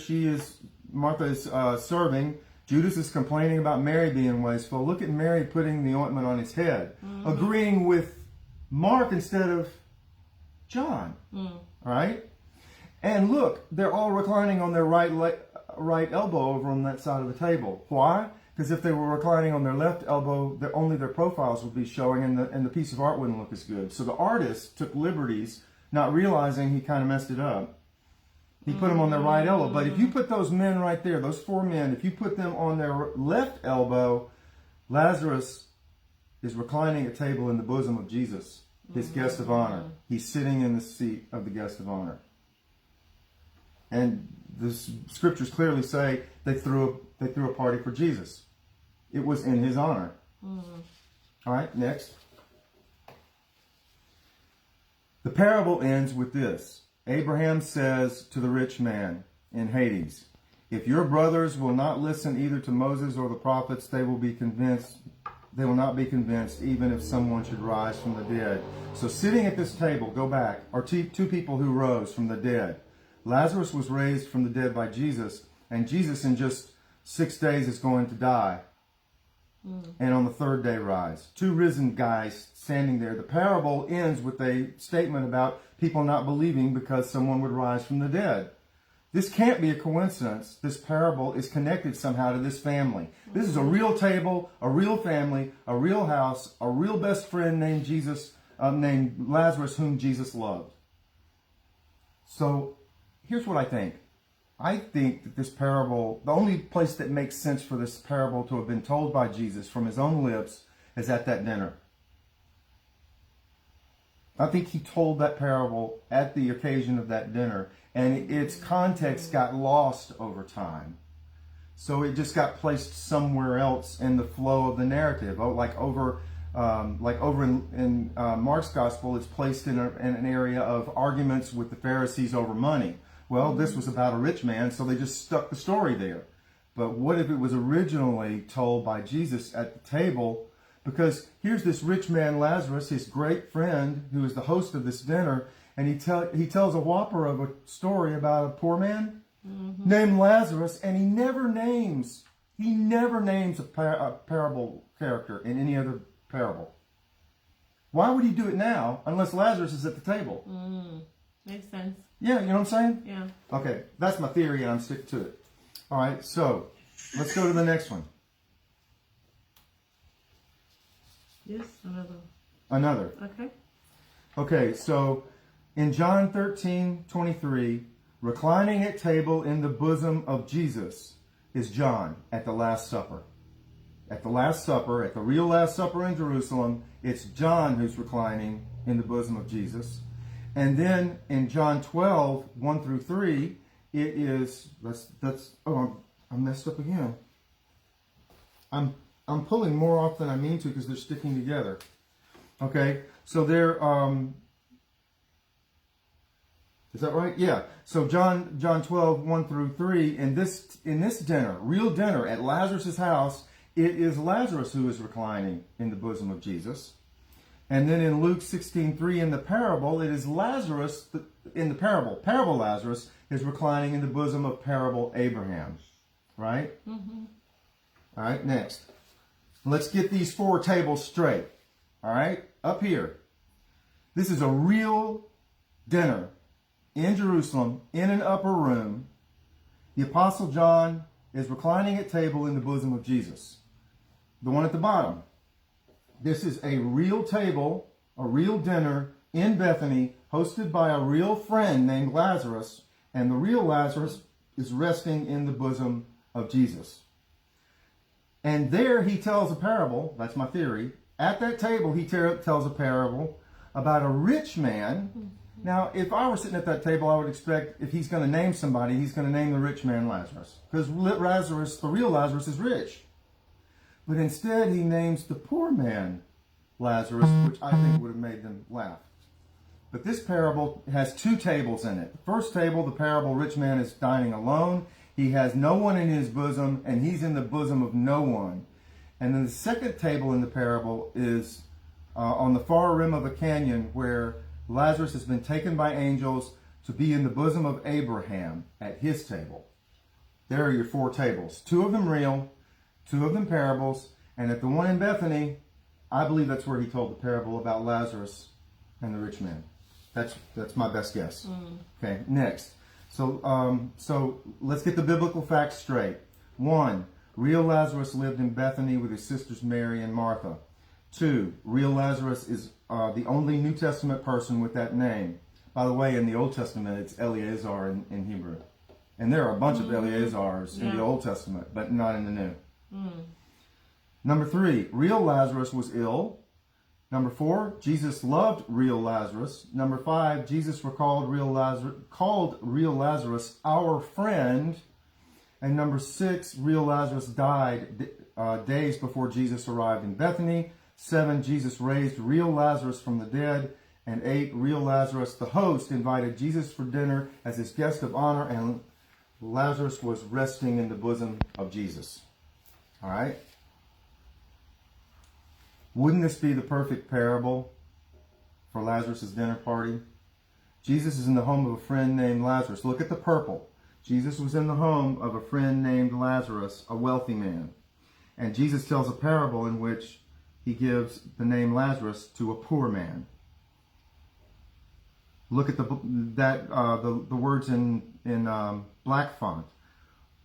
Martha is serving. Judas is complaining about Mary being wasteful. Look at Mary putting the ointment on his head. Agreeing with Mark instead of John. All right. And look, they're all reclining on their right elbow over on that side of the table. Why? Because if they were reclining on their left elbow, only their profiles would be showing and the piece of art wouldn't look as good. So the artist took liberties, not realizing he kind of messed it up. He put them on their right elbow. But if you put those men right there, those 4 men, if you put them on their left elbow, Lazarus is reclining at table in the bosom of Jesus, his guest of honor. He's sitting in the seat of the guest of honor. And the scriptures clearly say they threw a party for Jesus. It was in his honor. All right, next. The parable ends with this. Abraham says to the rich man in Hades, if your brothers will not listen either to Moses or the prophets, they will be convinced they will not be convinced, even if someone should rise from the dead. So sitting at this table, go back, are two people who rose from the dead. Lazarus was raised from the dead by Jesus, and Jesus in just 6 days is going to die. And on the third day rise. Two risen guys standing there. The parable ends with a statement about people not believing because someone would rise from the dead. This can't be a coincidence. This parable is connected somehow to this family. This is a real table, a real family, a real house, a real best friend named named Lazarus, whom Jesus loved. So here's what I think. I think that this parable, the only place that makes sense for this parable to have been told by Jesus from his own lips is at that dinner. I think he told that parable at the occasion of that dinner, and its context got lost over time. So it just got placed somewhere else in the flow of the narrative. Like over in Mark's gospel, it's placed in an area of arguments with the Pharisees over money. Well, this was about a rich man, so they just stuck the story there. But what if it was originally told by Jesus at the table? Because here's this rich man, Lazarus, his great friend, who is the host of this dinner, and he tells a whopper of a story about a poor man named Lazarus, and he never names a parable character in any other parable. Why would he do it now unless Lazarus is at the table? Makes sense. Yeah, you know what I'm saying? Yeah. Okay, that's my theory, and I'm sticking to it. All right, so let's go to the next one. Yes, Another. Okay. Okay, so in John 13:23, reclining at table in the bosom of Jesus is John at the Last Supper. At the Last Supper, at the real Last Supper in Jerusalem, it's John who's reclining in the bosom of Jesus. And then in John 12:1-3, it is, I messed up again. I'm pulling more off than I mean to because they're sticking together. Okay, so they're, is that right? Yeah. So John 12:1-3, in this dinner, real dinner at Lazarus' house, it is Lazarus who is reclining in the bosom of Jesus. And then in Luke 16:3 in the parable, it is Lazarus, in the parable Lazarus is reclining in the bosom of parable Abraham. Right? Mm-hmm. All right, next. Let's get these 4 tables straight. All right, up here. This is a real dinner in Jerusalem, in an upper room. The Apostle John is reclining at table in the bosom of Jesus. The one at the bottom. This is a real table, a real dinner in Bethany, hosted by a real friend named Lazarus, and the real Lazarus is resting in the bosom of Jesus. And there he tells a parable, that's my theory. At that table he tells a parable about a rich man. Now, if I were sitting at that table, I would expect if he's going to name somebody, he's going to name the rich man Lazarus. Because Lazarus, the real Lazarus, is rich. But instead he names the poor man Lazarus, which I think would have made them laugh. But this parable has 2 tables in it. The first table, the parable, rich man is dining alone. He has no one in his bosom, and he's in the bosom of no one. And then the second table in the parable is on the far rim of a canyon where Lazarus has been taken by angels to be in the bosom of Abraham at his table. There are your 4 tables. 2 of them real, 2 of them parables, and at the one in Bethany, I believe that's where he told the parable about Lazarus and the rich man. That's my best guess. Okay, next. So let's get the biblical facts straight. 1, real Lazarus lived in Bethany with his sisters Mary and Martha. 2, real Lazarus is the only New Testament person with that name. By the way, in the Old Testament, it's Eleazar in Hebrew. And there are a bunch of Eleazars in the Old Testament, but not in the New. Number 3, real Lazarus was ill. Number 4, Jesus loved real Lazarus. Number 5, Jesus called real Lazarus our friend. And number 6, real Lazarus died days before Jesus arrived in Bethany. 7, Jesus raised real Lazarus from the dead. And 8, real Lazarus, the host, invited Jesus for dinner as his guest of honor, and Lazarus was resting in the bosom of Jesus. All right? Wouldn't this be the perfect parable for Lazarus' dinner party? Jesus is in the home of a friend named Lazarus. Look at the purple. Jesus was in the home of a friend named Lazarus, a wealthy man. And Jesus tells a parable in which he gives the name Lazarus to a poor man. Look at the words in black font.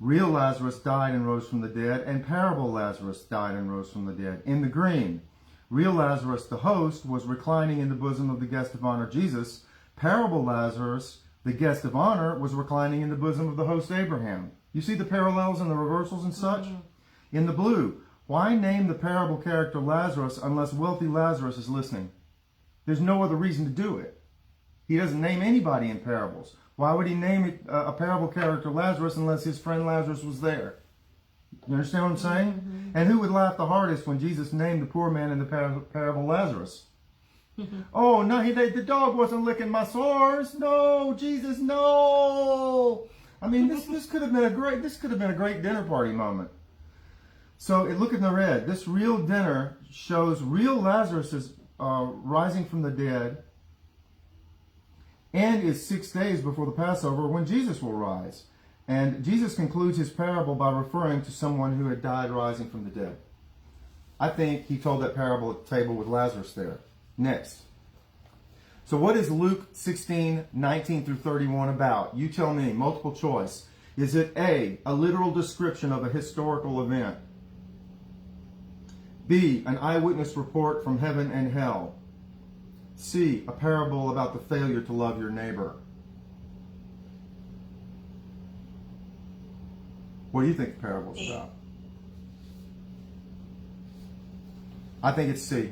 Real Lazarus died and rose from the dead, and parable Lazarus died and rose from the dead. In the green, real Lazarus, the host, was reclining in the bosom of the guest of honor, Jesus. Parable Lazarus, the guest of honor, was reclining in the bosom of the host, Abraham. You see the parallels and the reversals and such? In the blue, why name the parable character Lazarus unless wealthy Lazarus is listening? There's no other reason to do it. He doesn't name anybody in parables. Why would he name a parable character Lazarus unless his friend Lazarus was there? You understand what I'm saying? And who would laugh the hardest when Jesus named the poor man in the parable Lazarus? Oh, no, the dog wasn't licking my sores. No, Jesus, no. I mean, this could have been a great dinner party moment. So look at the red. This real dinner shows real Lazarus is rising from the dead, and is 6 days before the Passover when Jesus will rise. And Jesus concludes his parable by referring to someone who had died rising from the dead. I think he told that parable at the table with Lazarus there. Next. So what is Luke 16:19 through 31 about? You tell me, multiple choice. Is it A, a literal description of a historical event? B, an eyewitness report from heaven and hell? C, a parable about the failure to love your neighbor? What do you think the parable is about? I think it's C.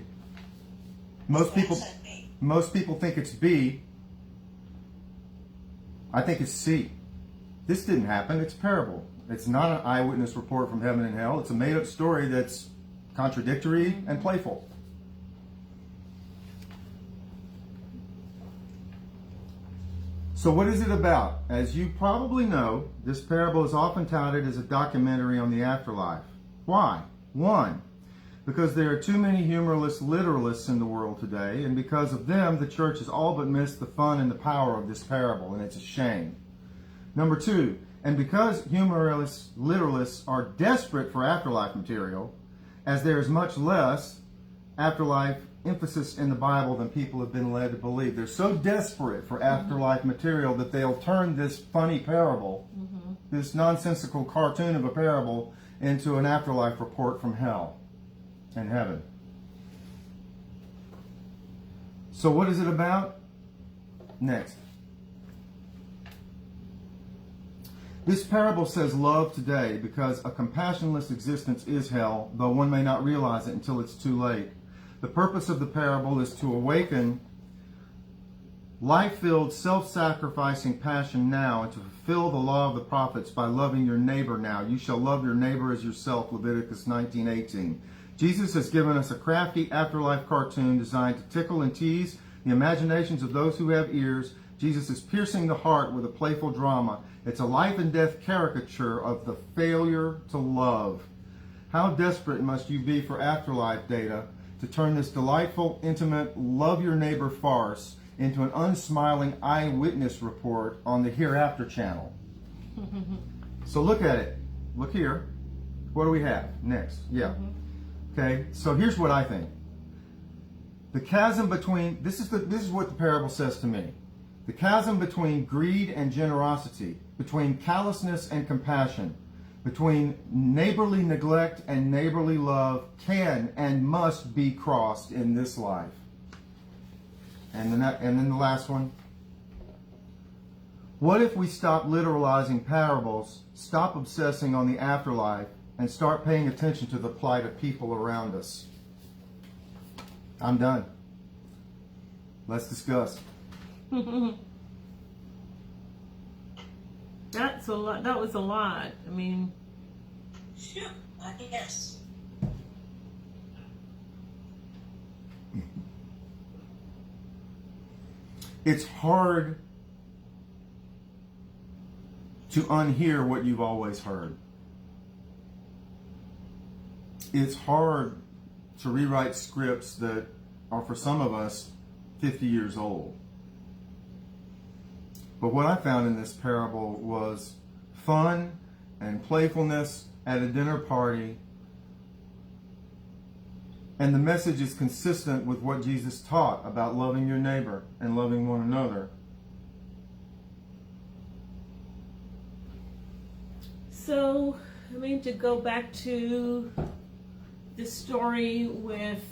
Most people think it's B. I think it's C. This didn't happen. It's a parable. It's not an eyewitness report from heaven and hell. It's a made-up story that's contradictory and playful. So what is it about? As you probably know, this parable is often touted as a documentary on the afterlife. Why? 1, because there are too many humorless literalists in the world today, and because of them, the church has all but missed the fun and the power of this parable, and it's a shame. Number 2, and because humorless literalists are desperate for afterlife material, as there is much less afterlife emphasis in the Bible than people have been led to believe. They're so desperate for afterlife material that they'll turn this funny parable, this nonsensical cartoon of a parable, into an afterlife report from hell and heaven. So what is it about? Next. This parable says love today because a compassionless existence is hell, though one may not realize it until it's too late. The purpose of the parable is to awaken life-filled, self-sacrificing passion now and to fulfill the law of the prophets by loving your neighbor now. You shall love your neighbor as yourself, Leviticus 19:18. Jesus has given us a crafty afterlife cartoon designed to tickle and tease the imaginations of those who have ears. Jesus is piercing the heart with a playful drama. It's a life and death caricature of the failure to love. How desperate must you be for afterlife data to turn this delightful, intimate, love your neighbor farce into an unsmiling eyewitness report on the Hereafter channel? So look at it. Look here. What do we have next? Yeah. Okay, so here's what I think. The chasm between, this is what the parable says to me. The chasm between greed and generosity, between callousness and compassion, between neighborly neglect and neighborly love can and must be crossed in this life. And then the last one. What if we stop literalizing parables, stop obsessing on the afterlife, and start paying attention to the plight of people around us? I'm done. Let's discuss. That's a lot. That was a lot. I mean, Phew, I guess. It's hard to unhear what you've always heard. It's hard to rewrite scripts that are, for some of us, 50 years old. But what I found in this parable was fun and playfulness at a dinner party. And the message is consistent with what Jesus taught about loving your neighbor and loving one another. So, I mean, to go back to the story with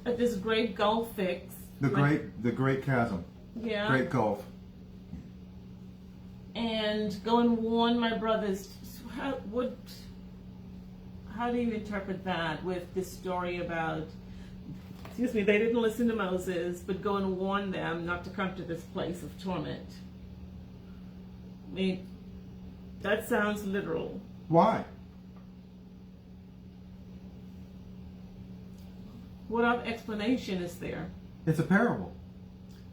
this great gulf fix. The great chasm. Yeah. Great gulf. And go and warn my brothers. How do you interpret that with this story about, excuse me, they didn't listen to Moses, but go and warn them not to come to this place of torment? I mean, that sounds literal. Why? What other explanation is there? It's a parable.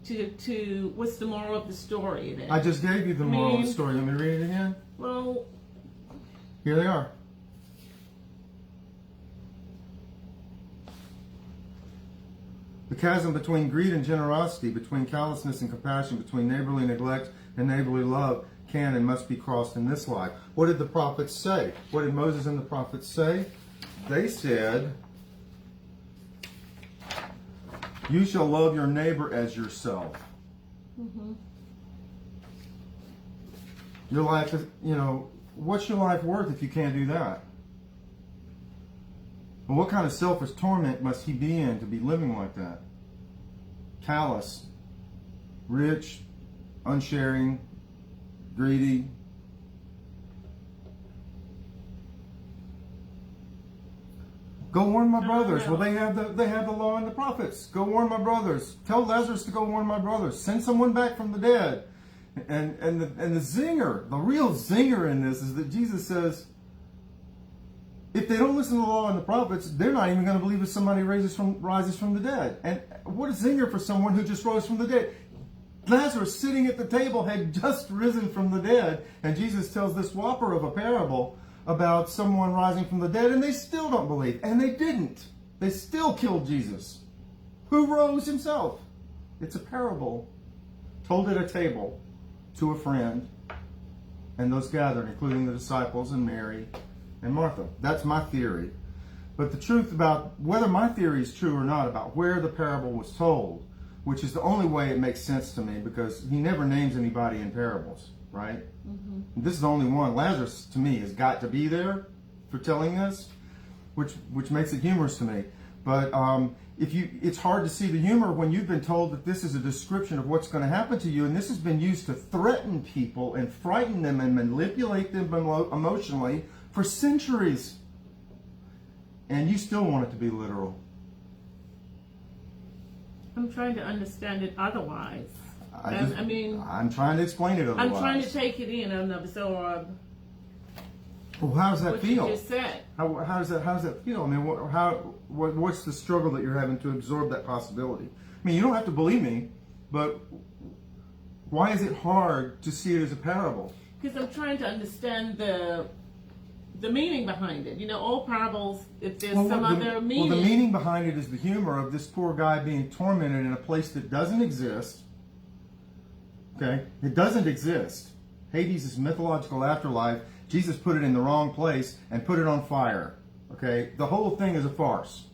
To what's the moral of the story then? I just gave you the moral of the story. Let me read it again. Well, here they are. The chasm between greed and generosity, between callousness and compassion, between neighborly neglect and neighborly love can and must be crossed in this life. What did the prophets say? What did Moses and the prophets say? They said, you shall love your neighbor as yourself. mm-hmm. Your life is, what's your life worth if you can't do that? And what kind of selfish torment must he be in to be living like that? Callous, rich, unsharing, greedy. Go warn my brothers. Well, they have the law and the prophets. Go warn my brothers. Tell Lazarus to go warn my brothers. Send someone back from the dead. And the zinger, the real zinger in this is that Jesus says, if they don't listen to the law and the prophets, they're not even going to believe if somebody rises from the dead. And what a zinger for someone who just rose from the dead. Lazarus, sitting at the table, had just risen from the dead. And Jesus tells this whopper of a parable about someone rising from the dead, and they still don't believe. And they didn't. They still killed Jesus, who rose himself. It's a parable told at a table to a friend and those gathered, including the disciples and Mary and Martha. That's my theory. But the truth about whether my theory is true or not about where the parable was told, which is the only way it makes sense to me, because he never names anybody in parables, right? Mm-hmm. This is the only one. Lazarus, to me, has got to be there for telling this, which makes it humorous to me. But it's hard to see the humor when you've been told that this is a description of what's going to happen to you, and this has been used to threaten people and frighten them and manipulate them emotionally for centuries. And you still want it to be literal. I'm trying to understand it otherwise. I'm trying to explain it otherwise. I'm trying to take it in and absorb. Well, how does that what feel? You just said. How does that feel? I mean, what's the struggle that you're having to absorb that possibility? I mean, you don't have to believe me, but why is it hard to see it as a parable? Because I'm trying to understand the meaning behind it. All parables, if there's other meaning. Well, the meaning behind it is the humor of this poor guy being tormented in a place that doesn't exist. Okay? It doesn't exist. Hades is mythological afterlife. Jesus put it in the wrong place and put it on fire. Okay? The whole thing is a farce.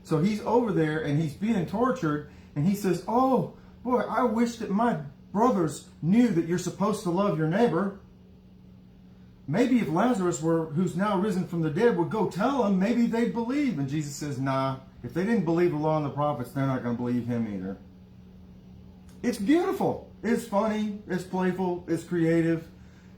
So he's over there and he's being tortured, and he says, oh, boy, I wish that my brothers knew that you're supposed to love your neighbor. Maybe if Lazarus, who's now risen from the dead, would go tell them, maybe they'd believe. And Jesus says, nah, if they didn't believe the law and the prophets, they're not going to believe him either. It's beautiful. It's funny. It's playful. It's creative.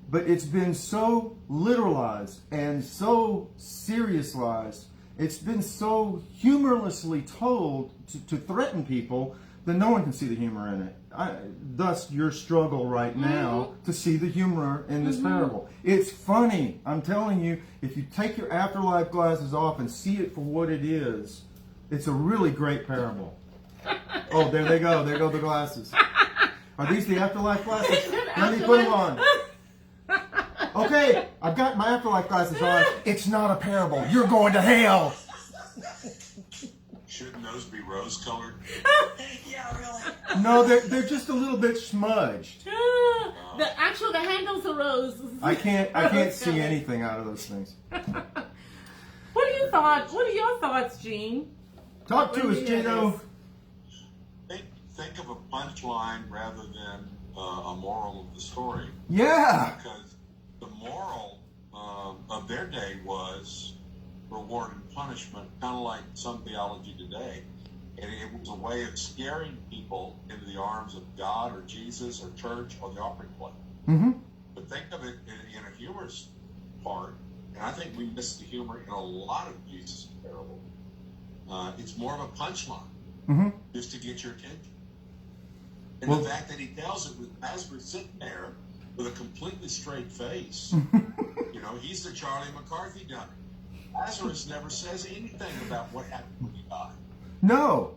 But it's been so literalized and so seriously. It's been so humorlessly told to threaten people that no one can see the humor in it. Thus, your struggle right now to see the humor in this parable. It's funny. I'm telling you, if you take your afterlife glasses off and see it for what it is, it's a really great parable. Oh, there they go. There go the glasses. Are these the afterlife glasses? Let me put them on. Okay, I've got my afterlife glasses on. It's not a parable. You're going to hell. Shouldn't those be rose-colored? Yeah, really. No, they're just a little bit smudged. The handles are rose. I can't see anything out of those things. What are your thoughts, Gene? Talk to us, Gino. Think of a punchline rather than a moral of the story. Yeah. Because the moral of their day was reward and punishment, kind of like some theology today. And it was a way of scaring people into the arms of God or Jesus or church or the offering plate. Mm-hmm. But think of it in a humorous part, and I think we miss the humor in a lot of Jesus' parable. It's more of a punchline, just to get your attention. And the fact that he tells it with Lazarus sitting there with a completely straight face. He's the Charlie McCarthy dummy. Lazarus never says anything about what happened when he died. No.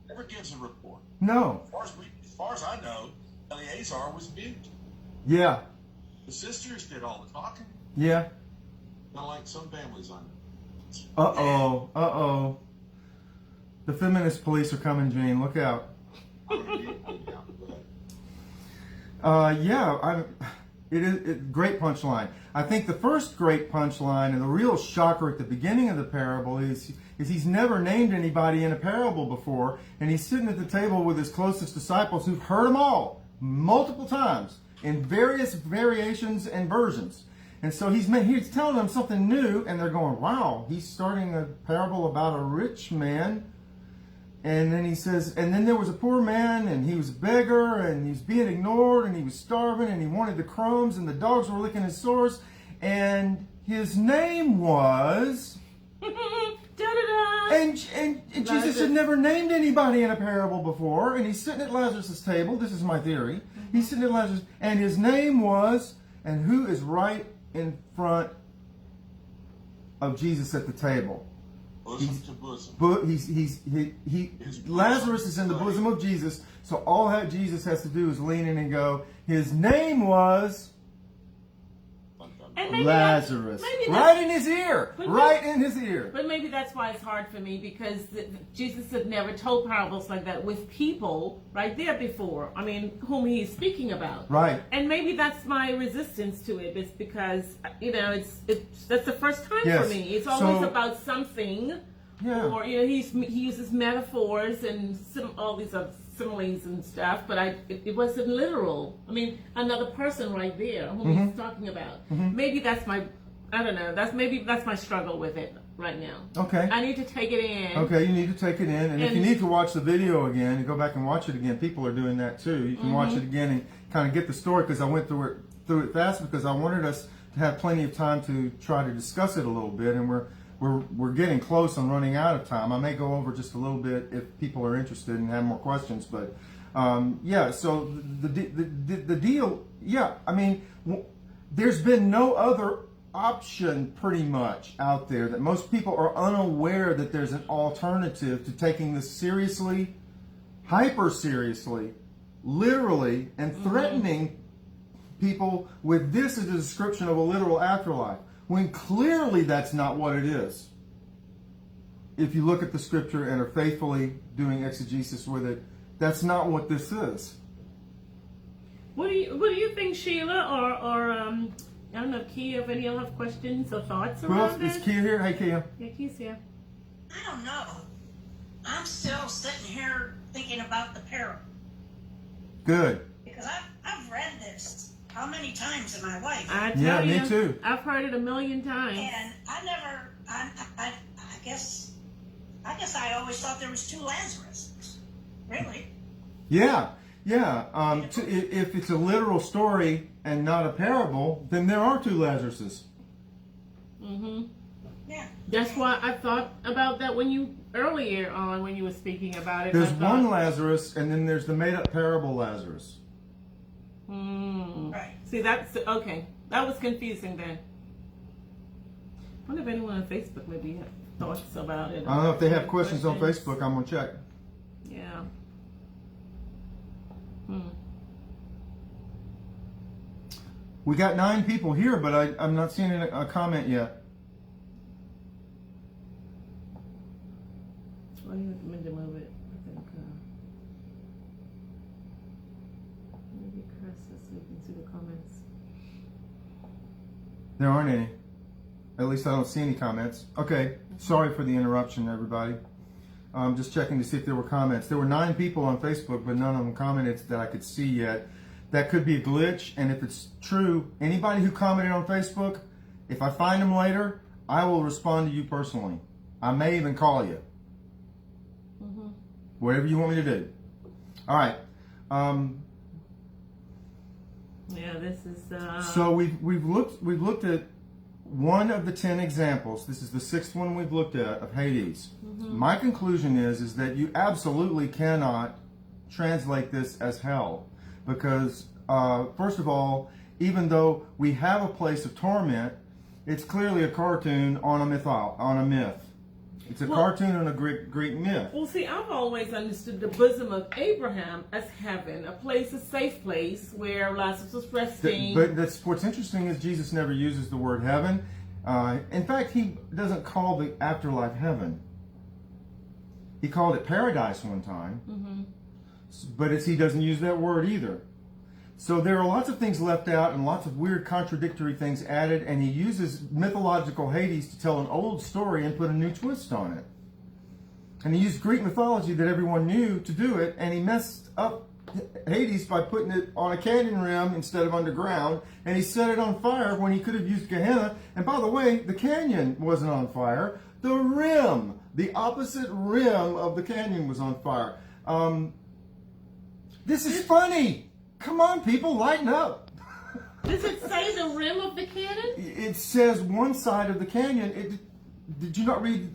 Never gives a report. No. As far as I know, Eleazar was mute. Yeah. The sisters did all the talking. Yeah. Not like some families I know. Uh-oh. Uh-oh. The feminist police are coming, Jane. Look out. It is great punchline. I think the first great punchline and the real shocker at the beginning of the parable is he's never named anybody in a parable before, and he's sitting at the table with his closest disciples who've heard them all multiple times in various variations and versions. And so he's telling them something new, and they're going, wow, he's starting a parable about a rich man. And then he says, and then there was a poor man, and he was a beggar, and he was being ignored, and he was starving, and he wanted the crumbs, and the dogs were licking his sores, and his name was... And Jesus had never named anybody in a parable before, and he's sitting at Lazarus' table. This is my theory. He's sitting at Lazarus, and his name was, and who is right in front of Jesus at the table? Bosom to bosom. Lazarus is in the bosom of Jesus, so all that Jesus has to do is lean in and go, his name was Lazarus. Right in his ear. Right in his ear. But maybe that's why it's hard for me, because Jesus had never told parables like that with people right there before. I mean, whom he's speaking about. Right. And maybe that's my resistance to it. It's because, that's the first time for me. It's always about something. Yeah. Or, he uses metaphors and all these other similes and stuff, but it wasn't literal. I mean, another person right there whom he's talking about. Maybe that's my struggle with it right now. Okay. I need to take it in. Okay, you need to take it in, and if you need to watch the video again and go back and watch it again, people are doing that too. You can watch it again and kind of get the story, because I went through it fast because I wanted us to have plenty of time to try to discuss it a little bit, and we're getting close on running out of time. I may go over just a little bit if people are interested and have more questions, but so the deal, I mean, there's been no other option pretty much out there that most people are unaware that there's an alternative to taking this seriously, hyper seriously, literally, and threatening people with this as a description of a literal afterlife, when clearly that's not what it is. If you look at the scripture and are faithfully doing exegesis with it, that's not what this is. What do you think, Sheila, or I don't know, Kia, if any of you have questions or thoughts around this? Is Kia here? Hey, Kia. Yeah, Kia's here. I don't know. I'm still sitting here thinking about the parable. Good. Because I've read this how many times in my life? I tell me you, too. I've heard it 1,000,000 times. And I guess I always thought there was two Lazarus. Really? Yeah. If it's a literal story and not a parable, then there are two Lazaruses. Yeah. That's why I thought about that earlier on when you were speaking about it. There's one Lazarus, and then there's the made-up parable Lazarus. Right. See, that's okay. That was confusing then. I wonder if anyone on Facebook maybe have thoughts about it. I don't know if they have questions on Facebook. I'm gonna check. Yeah. We got 9 people here, but I'm not seeing a comment yet. Well, you meant to move it. I think maybe Chris so you can see the comments. There aren't any. At least I don't see any comments. Okay, sorry for the interruption, everybody. I'm just checking to see if there were comments. There were 9 people on Facebook, but none of them commented that I could see yet. That could be a glitch, and if it's true, anybody who commented on Facebook, if I find them later, I will respond to you personally. I may even call you. Whatever you want me to do. All right. Yeah, this is. So we've looked at one of the 10 examples. This is the 6th one we've looked at of Hades. My conclusion is that you absolutely cannot translate this as hell, because first of all, even though we have a place of torment, it's clearly a cartoon on a myth. It's a cartoon on a Greek myth. Well, see, I've always understood the bosom of Abraham as heaven, a safe place where Lazarus was resting. But what's interesting is Jesus never uses the word heaven. In fact, he doesn't call the afterlife heaven. He called it paradise one time, but he doesn't use that word either. So there are lots of things left out and lots of weird contradictory things added, and he uses mythological Hades to tell an old story and put a new twist on it. And he used Greek mythology that everyone knew to do it, and he messed up Hades by putting it on a canyon rim instead of underground, and he set it on fire when he could have used Gehenna. And by the way, the canyon wasn't on fire. The rim, the opposite rim of the canyon was on fire. This is funny. Come on, people, lighten up. Does it say the rim of the canyon? It says one side of the canyon. Did you not read?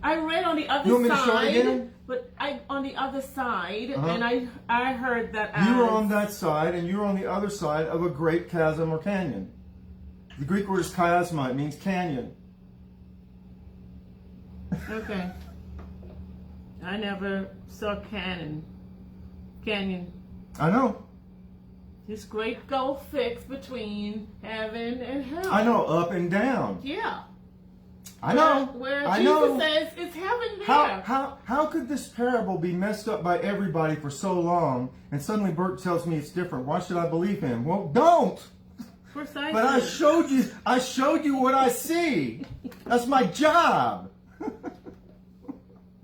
I read on the other You want me to show it side, again? but on the other side, and I heard that You were on that side, and you were on the other side of a great chasm or canyon. The Greek word is chiasma. It means canyon. Okay. I never saw canyon. I know. This great gulf fixed between heaven and hell. I know, up and down. Yeah. I know. Where I Jesus know. says it's heaven there. How could this parable be messed up by everybody for so long, and suddenly Bert tells me it's different? Why should I believe him? Well, don't. Precisely. But I showed you what I see. That's my job.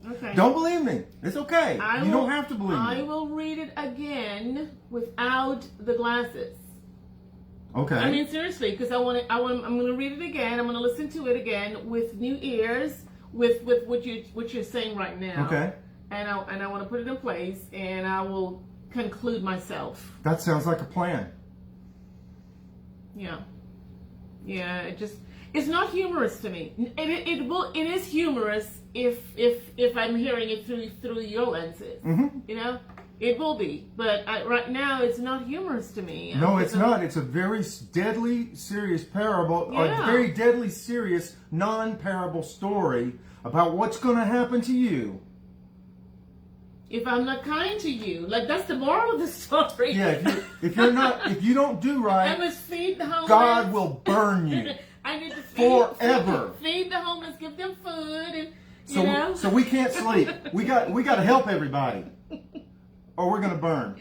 Okay. Don't believe me. It's okay. You don't have to believe me. I will read it again without the glasses. Okay. I mean, seriously, because I'm going to read it again. I'm going to listen to it again with new ears, with what you're saying right now. Okay. And I want to put it in place, and I will conclude myself. That sounds like a plan. Yeah. Yeah. It's not humorous to me. It is humorous if I'm hearing it through your lenses. You know, it will be. But right now, it's not humorous to me. No, it's not. It's a very deadly, serious parable. Yeah. A very deadly, serious, non-parable story about what's going to happen to you. If I'm not kind to you, like that's the moral of the story. Yeah, if you don't do right, I must feed the homeless. God will burn you. I need to forever. Feed the homeless, give them food, and you know. So we can't sleep. We got to help everybody, or we're gonna burn.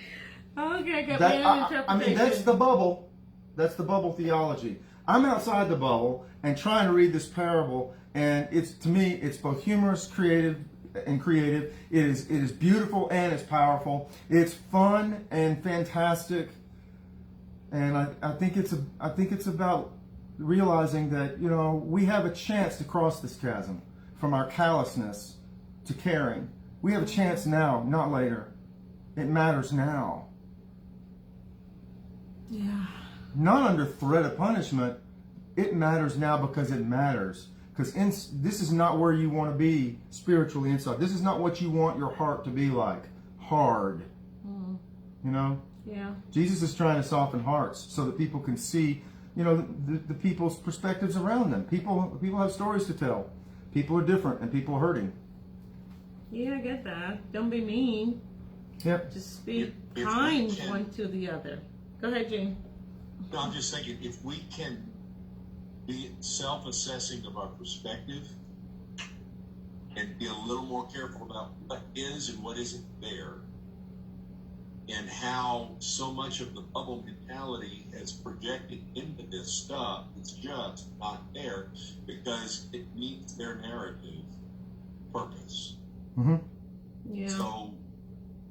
Okay, good. I mean, that's the bubble. That's the bubble theology. I'm outside the bubble and trying to read this parable, and to me, it's both humorous, creative. It is beautiful and it's powerful. It's fun and fantastic, and I think it's about realizing that we have a chance to cross this chasm from our callousness to caring. We have a chance now, not later. It matters now. Yeah. Not under threat of punishment. It matters now because it matters. Because this is not where you want to be spiritually inside. This is not what you want your heart to be like. Hard. Yeah. Jesus is trying to soften hearts so that people can see, the people's perspectives around them. People have stories to tell. People are different and people are hurting. Yeah, I get that. Don't be mean. Yep. Just be kind one to the other. Go ahead, Gene. No, I'm just thinking if we can be self-assessing of our perspective and be a little more careful about what is and what isn't there, and how so much of the bubble mentality has projected into this stuff, it's just not there because it meets their narrative purpose. Mm-hmm. Yeah. So,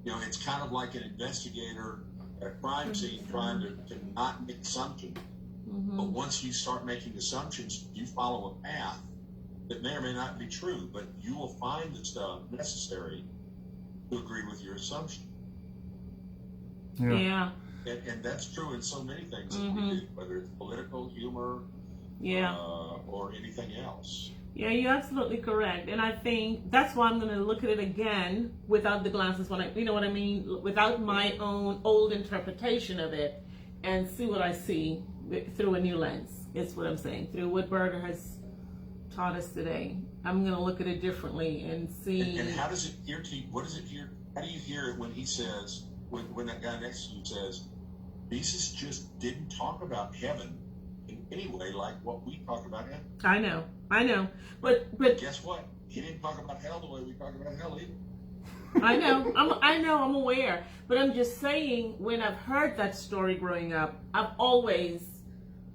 it's kind of like an investigator at a crime scene trying to not make assumptions. But once you start making assumptions, you follow a path that may or may not be true, but you will find the stuff necessary to agree with your assumption. Yeah. And that's true in so many things that we do, whether it's political, humor, or anything else. Yeah, you're absolutely correct. And I think that's why I'm going to look at it again without the glasses, you know what I mean? Without my own old interpretation of it, and see what I see through a new lens. Is what I'm saying. Through what Berger has taught us today. I'm going to look at it differently and see. And how does it hear to you? What does it hear? How do you hear it when he says, when that guy next to you says, Jesus just didn't talk about heaven in any way like what we talk about heaven? I know. But guess what? He didn't talk about hell the way we talk about hell either. I know, I'm aware. But I'm just saying, when I've heard that story growing up, I've always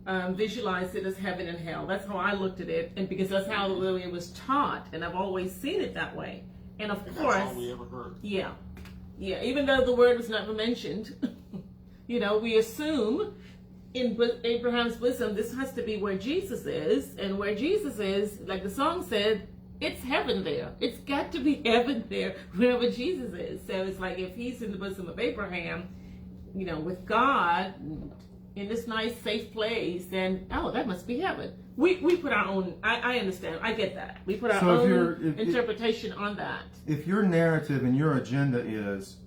visualized it as heaven and hell. That's how I looked at it, and because that's how it was taught, and I've always seen it that way. And of course, that's all we ever heard. Yeah. Even though the word was never mentioned, we assume in Abraham's bosom this has to be where Jesus is, and where Jesus is, like the song said, it's heaven there. It's got to be heaven there wherever Jesus is. So it's like if he's in the bosom of Abraham, with God in this nice safe place, then that must be heaven. We put our own. I understand. I get that. We put our own interpretation on that. If your narrative and your agenda is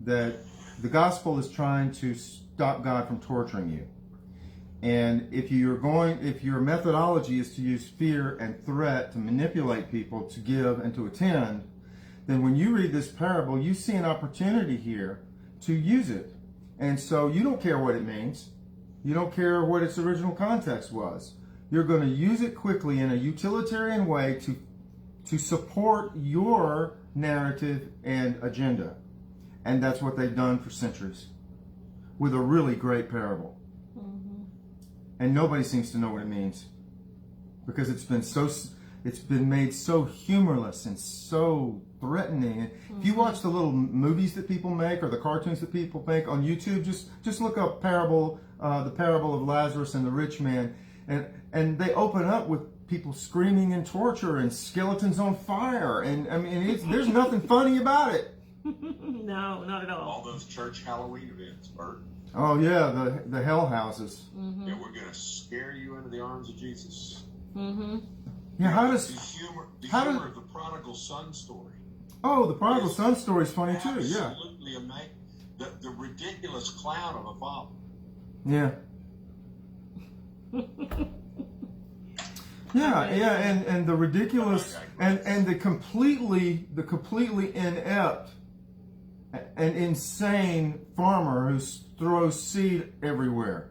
that the gospel is trying to stop God from torturing you, and if your methodology is to use fear and threat to manipulate people to give and to attend, then when you read this parable, you see an opportunity here to use it. And so you don't care what it means. You don't care what its original context was. You're going to use it quickly in a utilitarian way to support your narrative and agenda. And that's what they've done for centuries with a really great parable. And nobody seems to know what it means because it's been made so humorless and so threatening. If you watch the little movies that people make or the cartoons that people make on YouTube, just look up the parable of Lazarus and the rich man, and they open up with people screaming in torture and skeletons on fire, and I mean there's nothing funny about it. No, not at all. All those church Halloween events, Bert. Oh yeah, the hell houses. Yeah, we're gonna scare you into the arms of Jesus. Yeah, how does the humor of the prodigal son story? Oh, the prodigal son story is funny too. Yeah, absolutely amazing. The ridiculous clown of a father. Yeah. and the ridiculous and the completely inept and insane farmer who throws seed everywhere.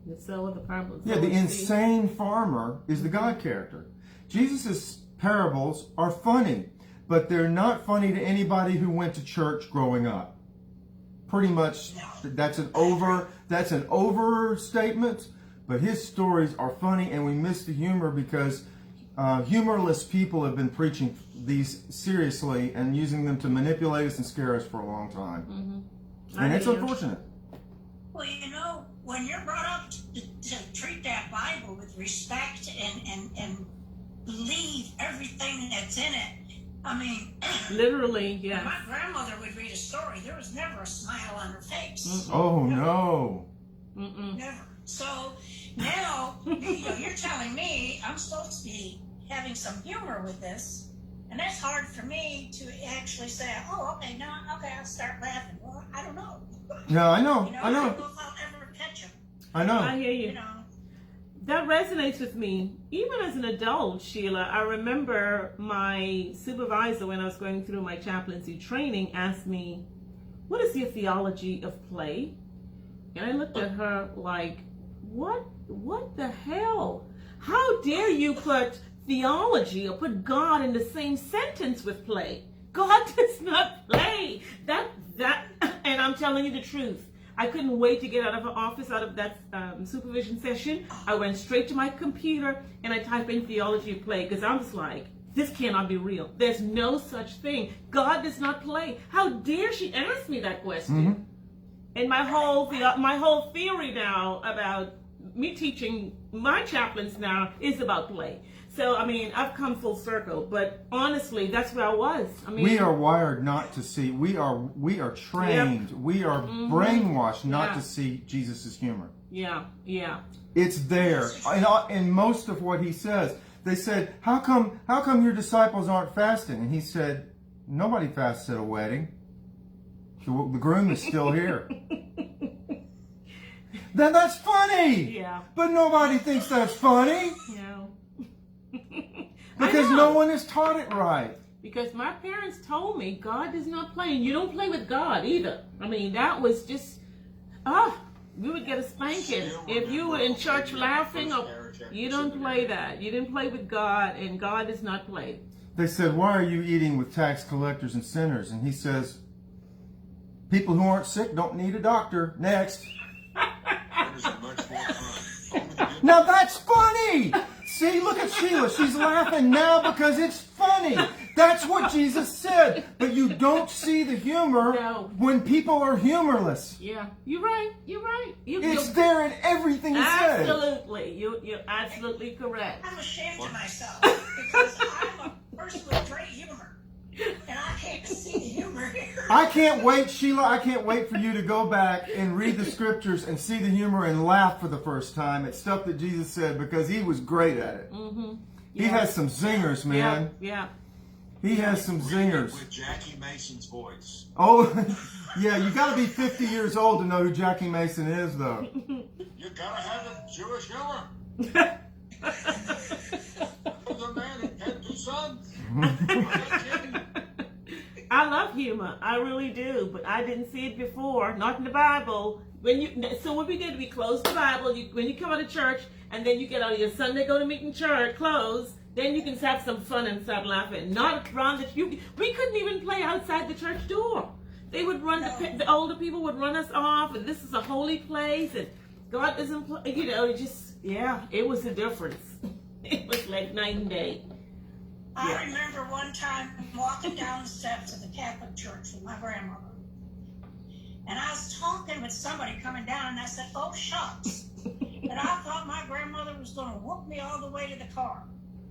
The insane farmer is the God character. Jesus' parables are funny, but they're not funny to anybody who went to church growing up. Pretty much, that's an overstatement, but his stories are funny, and we miss the humor because humorless people have been preaching these seriously and using them to manipulate us and scare us for a long time. And it's unfortunate. Well, when you're brought up to treat that Bible with respect and believe everything that's in it, I mean, literally, yeah. My grandmother would read a story. There was never a smile on her face. Oh, no. Never. So now, you're telling me I'm supposed to be having some humor with this, and that's hard for me to actually say, I'll start laughing. Well, I don't know. Yeah, I know. I don't know if I'll ever catch him. I know. I hear you. That resonates with me. Even as an adult, Sheila, I remember my supervisor when I was going through my chaplaincy training asked me, what is your theology of play? And I looked at her like, what the hell? How dare you put theology or put God in the same sentence with play? God does not play. And I'm telling you the truth. I couldn't wait to get out of her office, out of that supervision session. I went straight to my computer and I typed in theology play because I was like, this cannot be real. There's no such thing. God does not play. How dare she ask me that question? And my whole theory now about me teaching my chaplains now is about play. So, I mean, I've come full circle, but honestly, that's where I was. I mean, we are wired not to see. We are trained. Yep. We are brainwashed not to see Jesus' humor. Yeah. It's there. In most of what he says, they said, how come your disciples aren't fasting? And he said, nobody fasts at a wedding. The groom is still here. Then that's funny. Yeah. But nobody thinks that's funny. No. Because no one has taught it right. Because my parents told me God does not play, and you don't play with God either. I mean, that was just, we would get a spanking if you were in church laughing. Or you don't play that. You didn't play with God, and God does not play. They said, why are you eating with tax collectors and sinners? And he says, people who aren't sick don't need a doctor. Next. Now that's funny. See, look at Sheila. She's laughing now because it's funny. That's what Jesus said. But you don't see the humor when people are humorless. Yeah, you're right. It's there in everything he said. Absolutely. You're absolutely correct. I'm ashamed of myself because I'm a person with great humor. And I can't see the humor here. I can't wait, Sheila. I can't wait for you to go back and read the scriptures and see the humor and laugh for the first time at stuff that Jesus said, because he was great at it. He has some zingers, man. Yeah. He has some zingers. With Jackie Mason's voice. Oh, yeah. You got to be 50 years old to know who Jackie Mason is, though. You got to have a Jewish humor. The man who had 2 sons. I love humor. I really do, but I didn't see it before. Not in the Bible. So what we did, we closed the Bible. When you come out of church, and then you get out of your Sunday go to meeting church clothes, then you can have some fun and start laughing. Not around we couldn't even play outside the church door. They would run. The older people would run us off, and this is a holy place, and God doesn't play. It was a difference. It was like night and day. I remember one time walking down the steps of the Catholic Church with my grandmother. And I was talking with somebody coming down, and I said, oh, shucks. And I thought my grandmother was going to whoop me all the way to the car.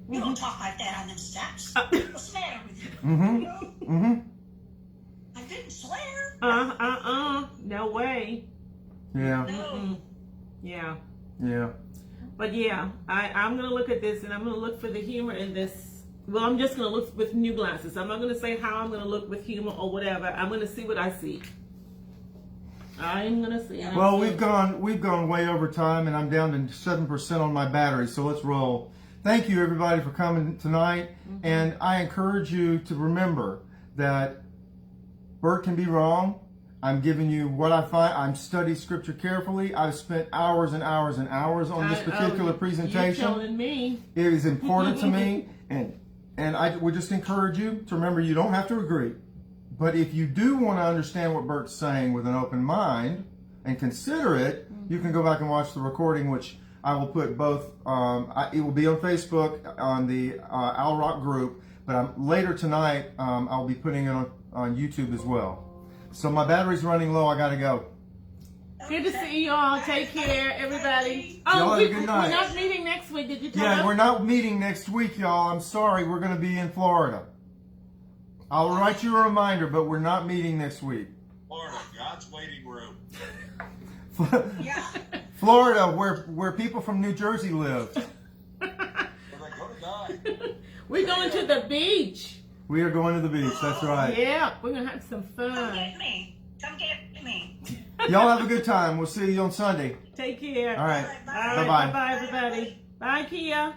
You don't talk like that on them steps. What's the matter with you? I didn't swear. No way. Yeah. No. Yeah. But I'm going to look at this, and I'm going to look for the humor in this. Well, I'm just going to look with new glasses. I'm not going to say how I'm going to look with humor or whatever. I'm going to see what I see. I'm going to see. Well, we've gone way over time, and I'm down to 7% on my battery, so let's roll. Thank you, everybody, for coming tonight. And I encourage you to remember that Bert can be wrong. I'm giving you what I find. I'm studied scripture carefully. I've spent hours and hours and hours on this particular presentation. You're telling me. It is important to me, and I would just encourage you to remember you don't have to agree. But if you do want to understand what Bert's saying with an open mind and consider it, you can go back and watch the recording, which I will put both. It will be on Facebook on the Owl Rock group, but later tonight I'll be putting it on YouTube as well. So my battery's running low. I gotta go. Good to see you all. Take care, everybody. Y'all have a good night. We're not meeting next week. Did you tell them? We're not meeting next week, y'all. I'm sorry. We're going to be in Florida. I'll write you a reminder, but we're not meeting next week. Florida, God's waiting room. Florida, where people from New Jersey live. Where they go to die. We're going to the beach. We are going to the beach. That's right. Yeah, we're going to have some fun. Come get me. Y'all have a good time. We'll see you on Sunday. Take care. All right. Bye-bye. Bye-bye, everybody. Bye, Kia.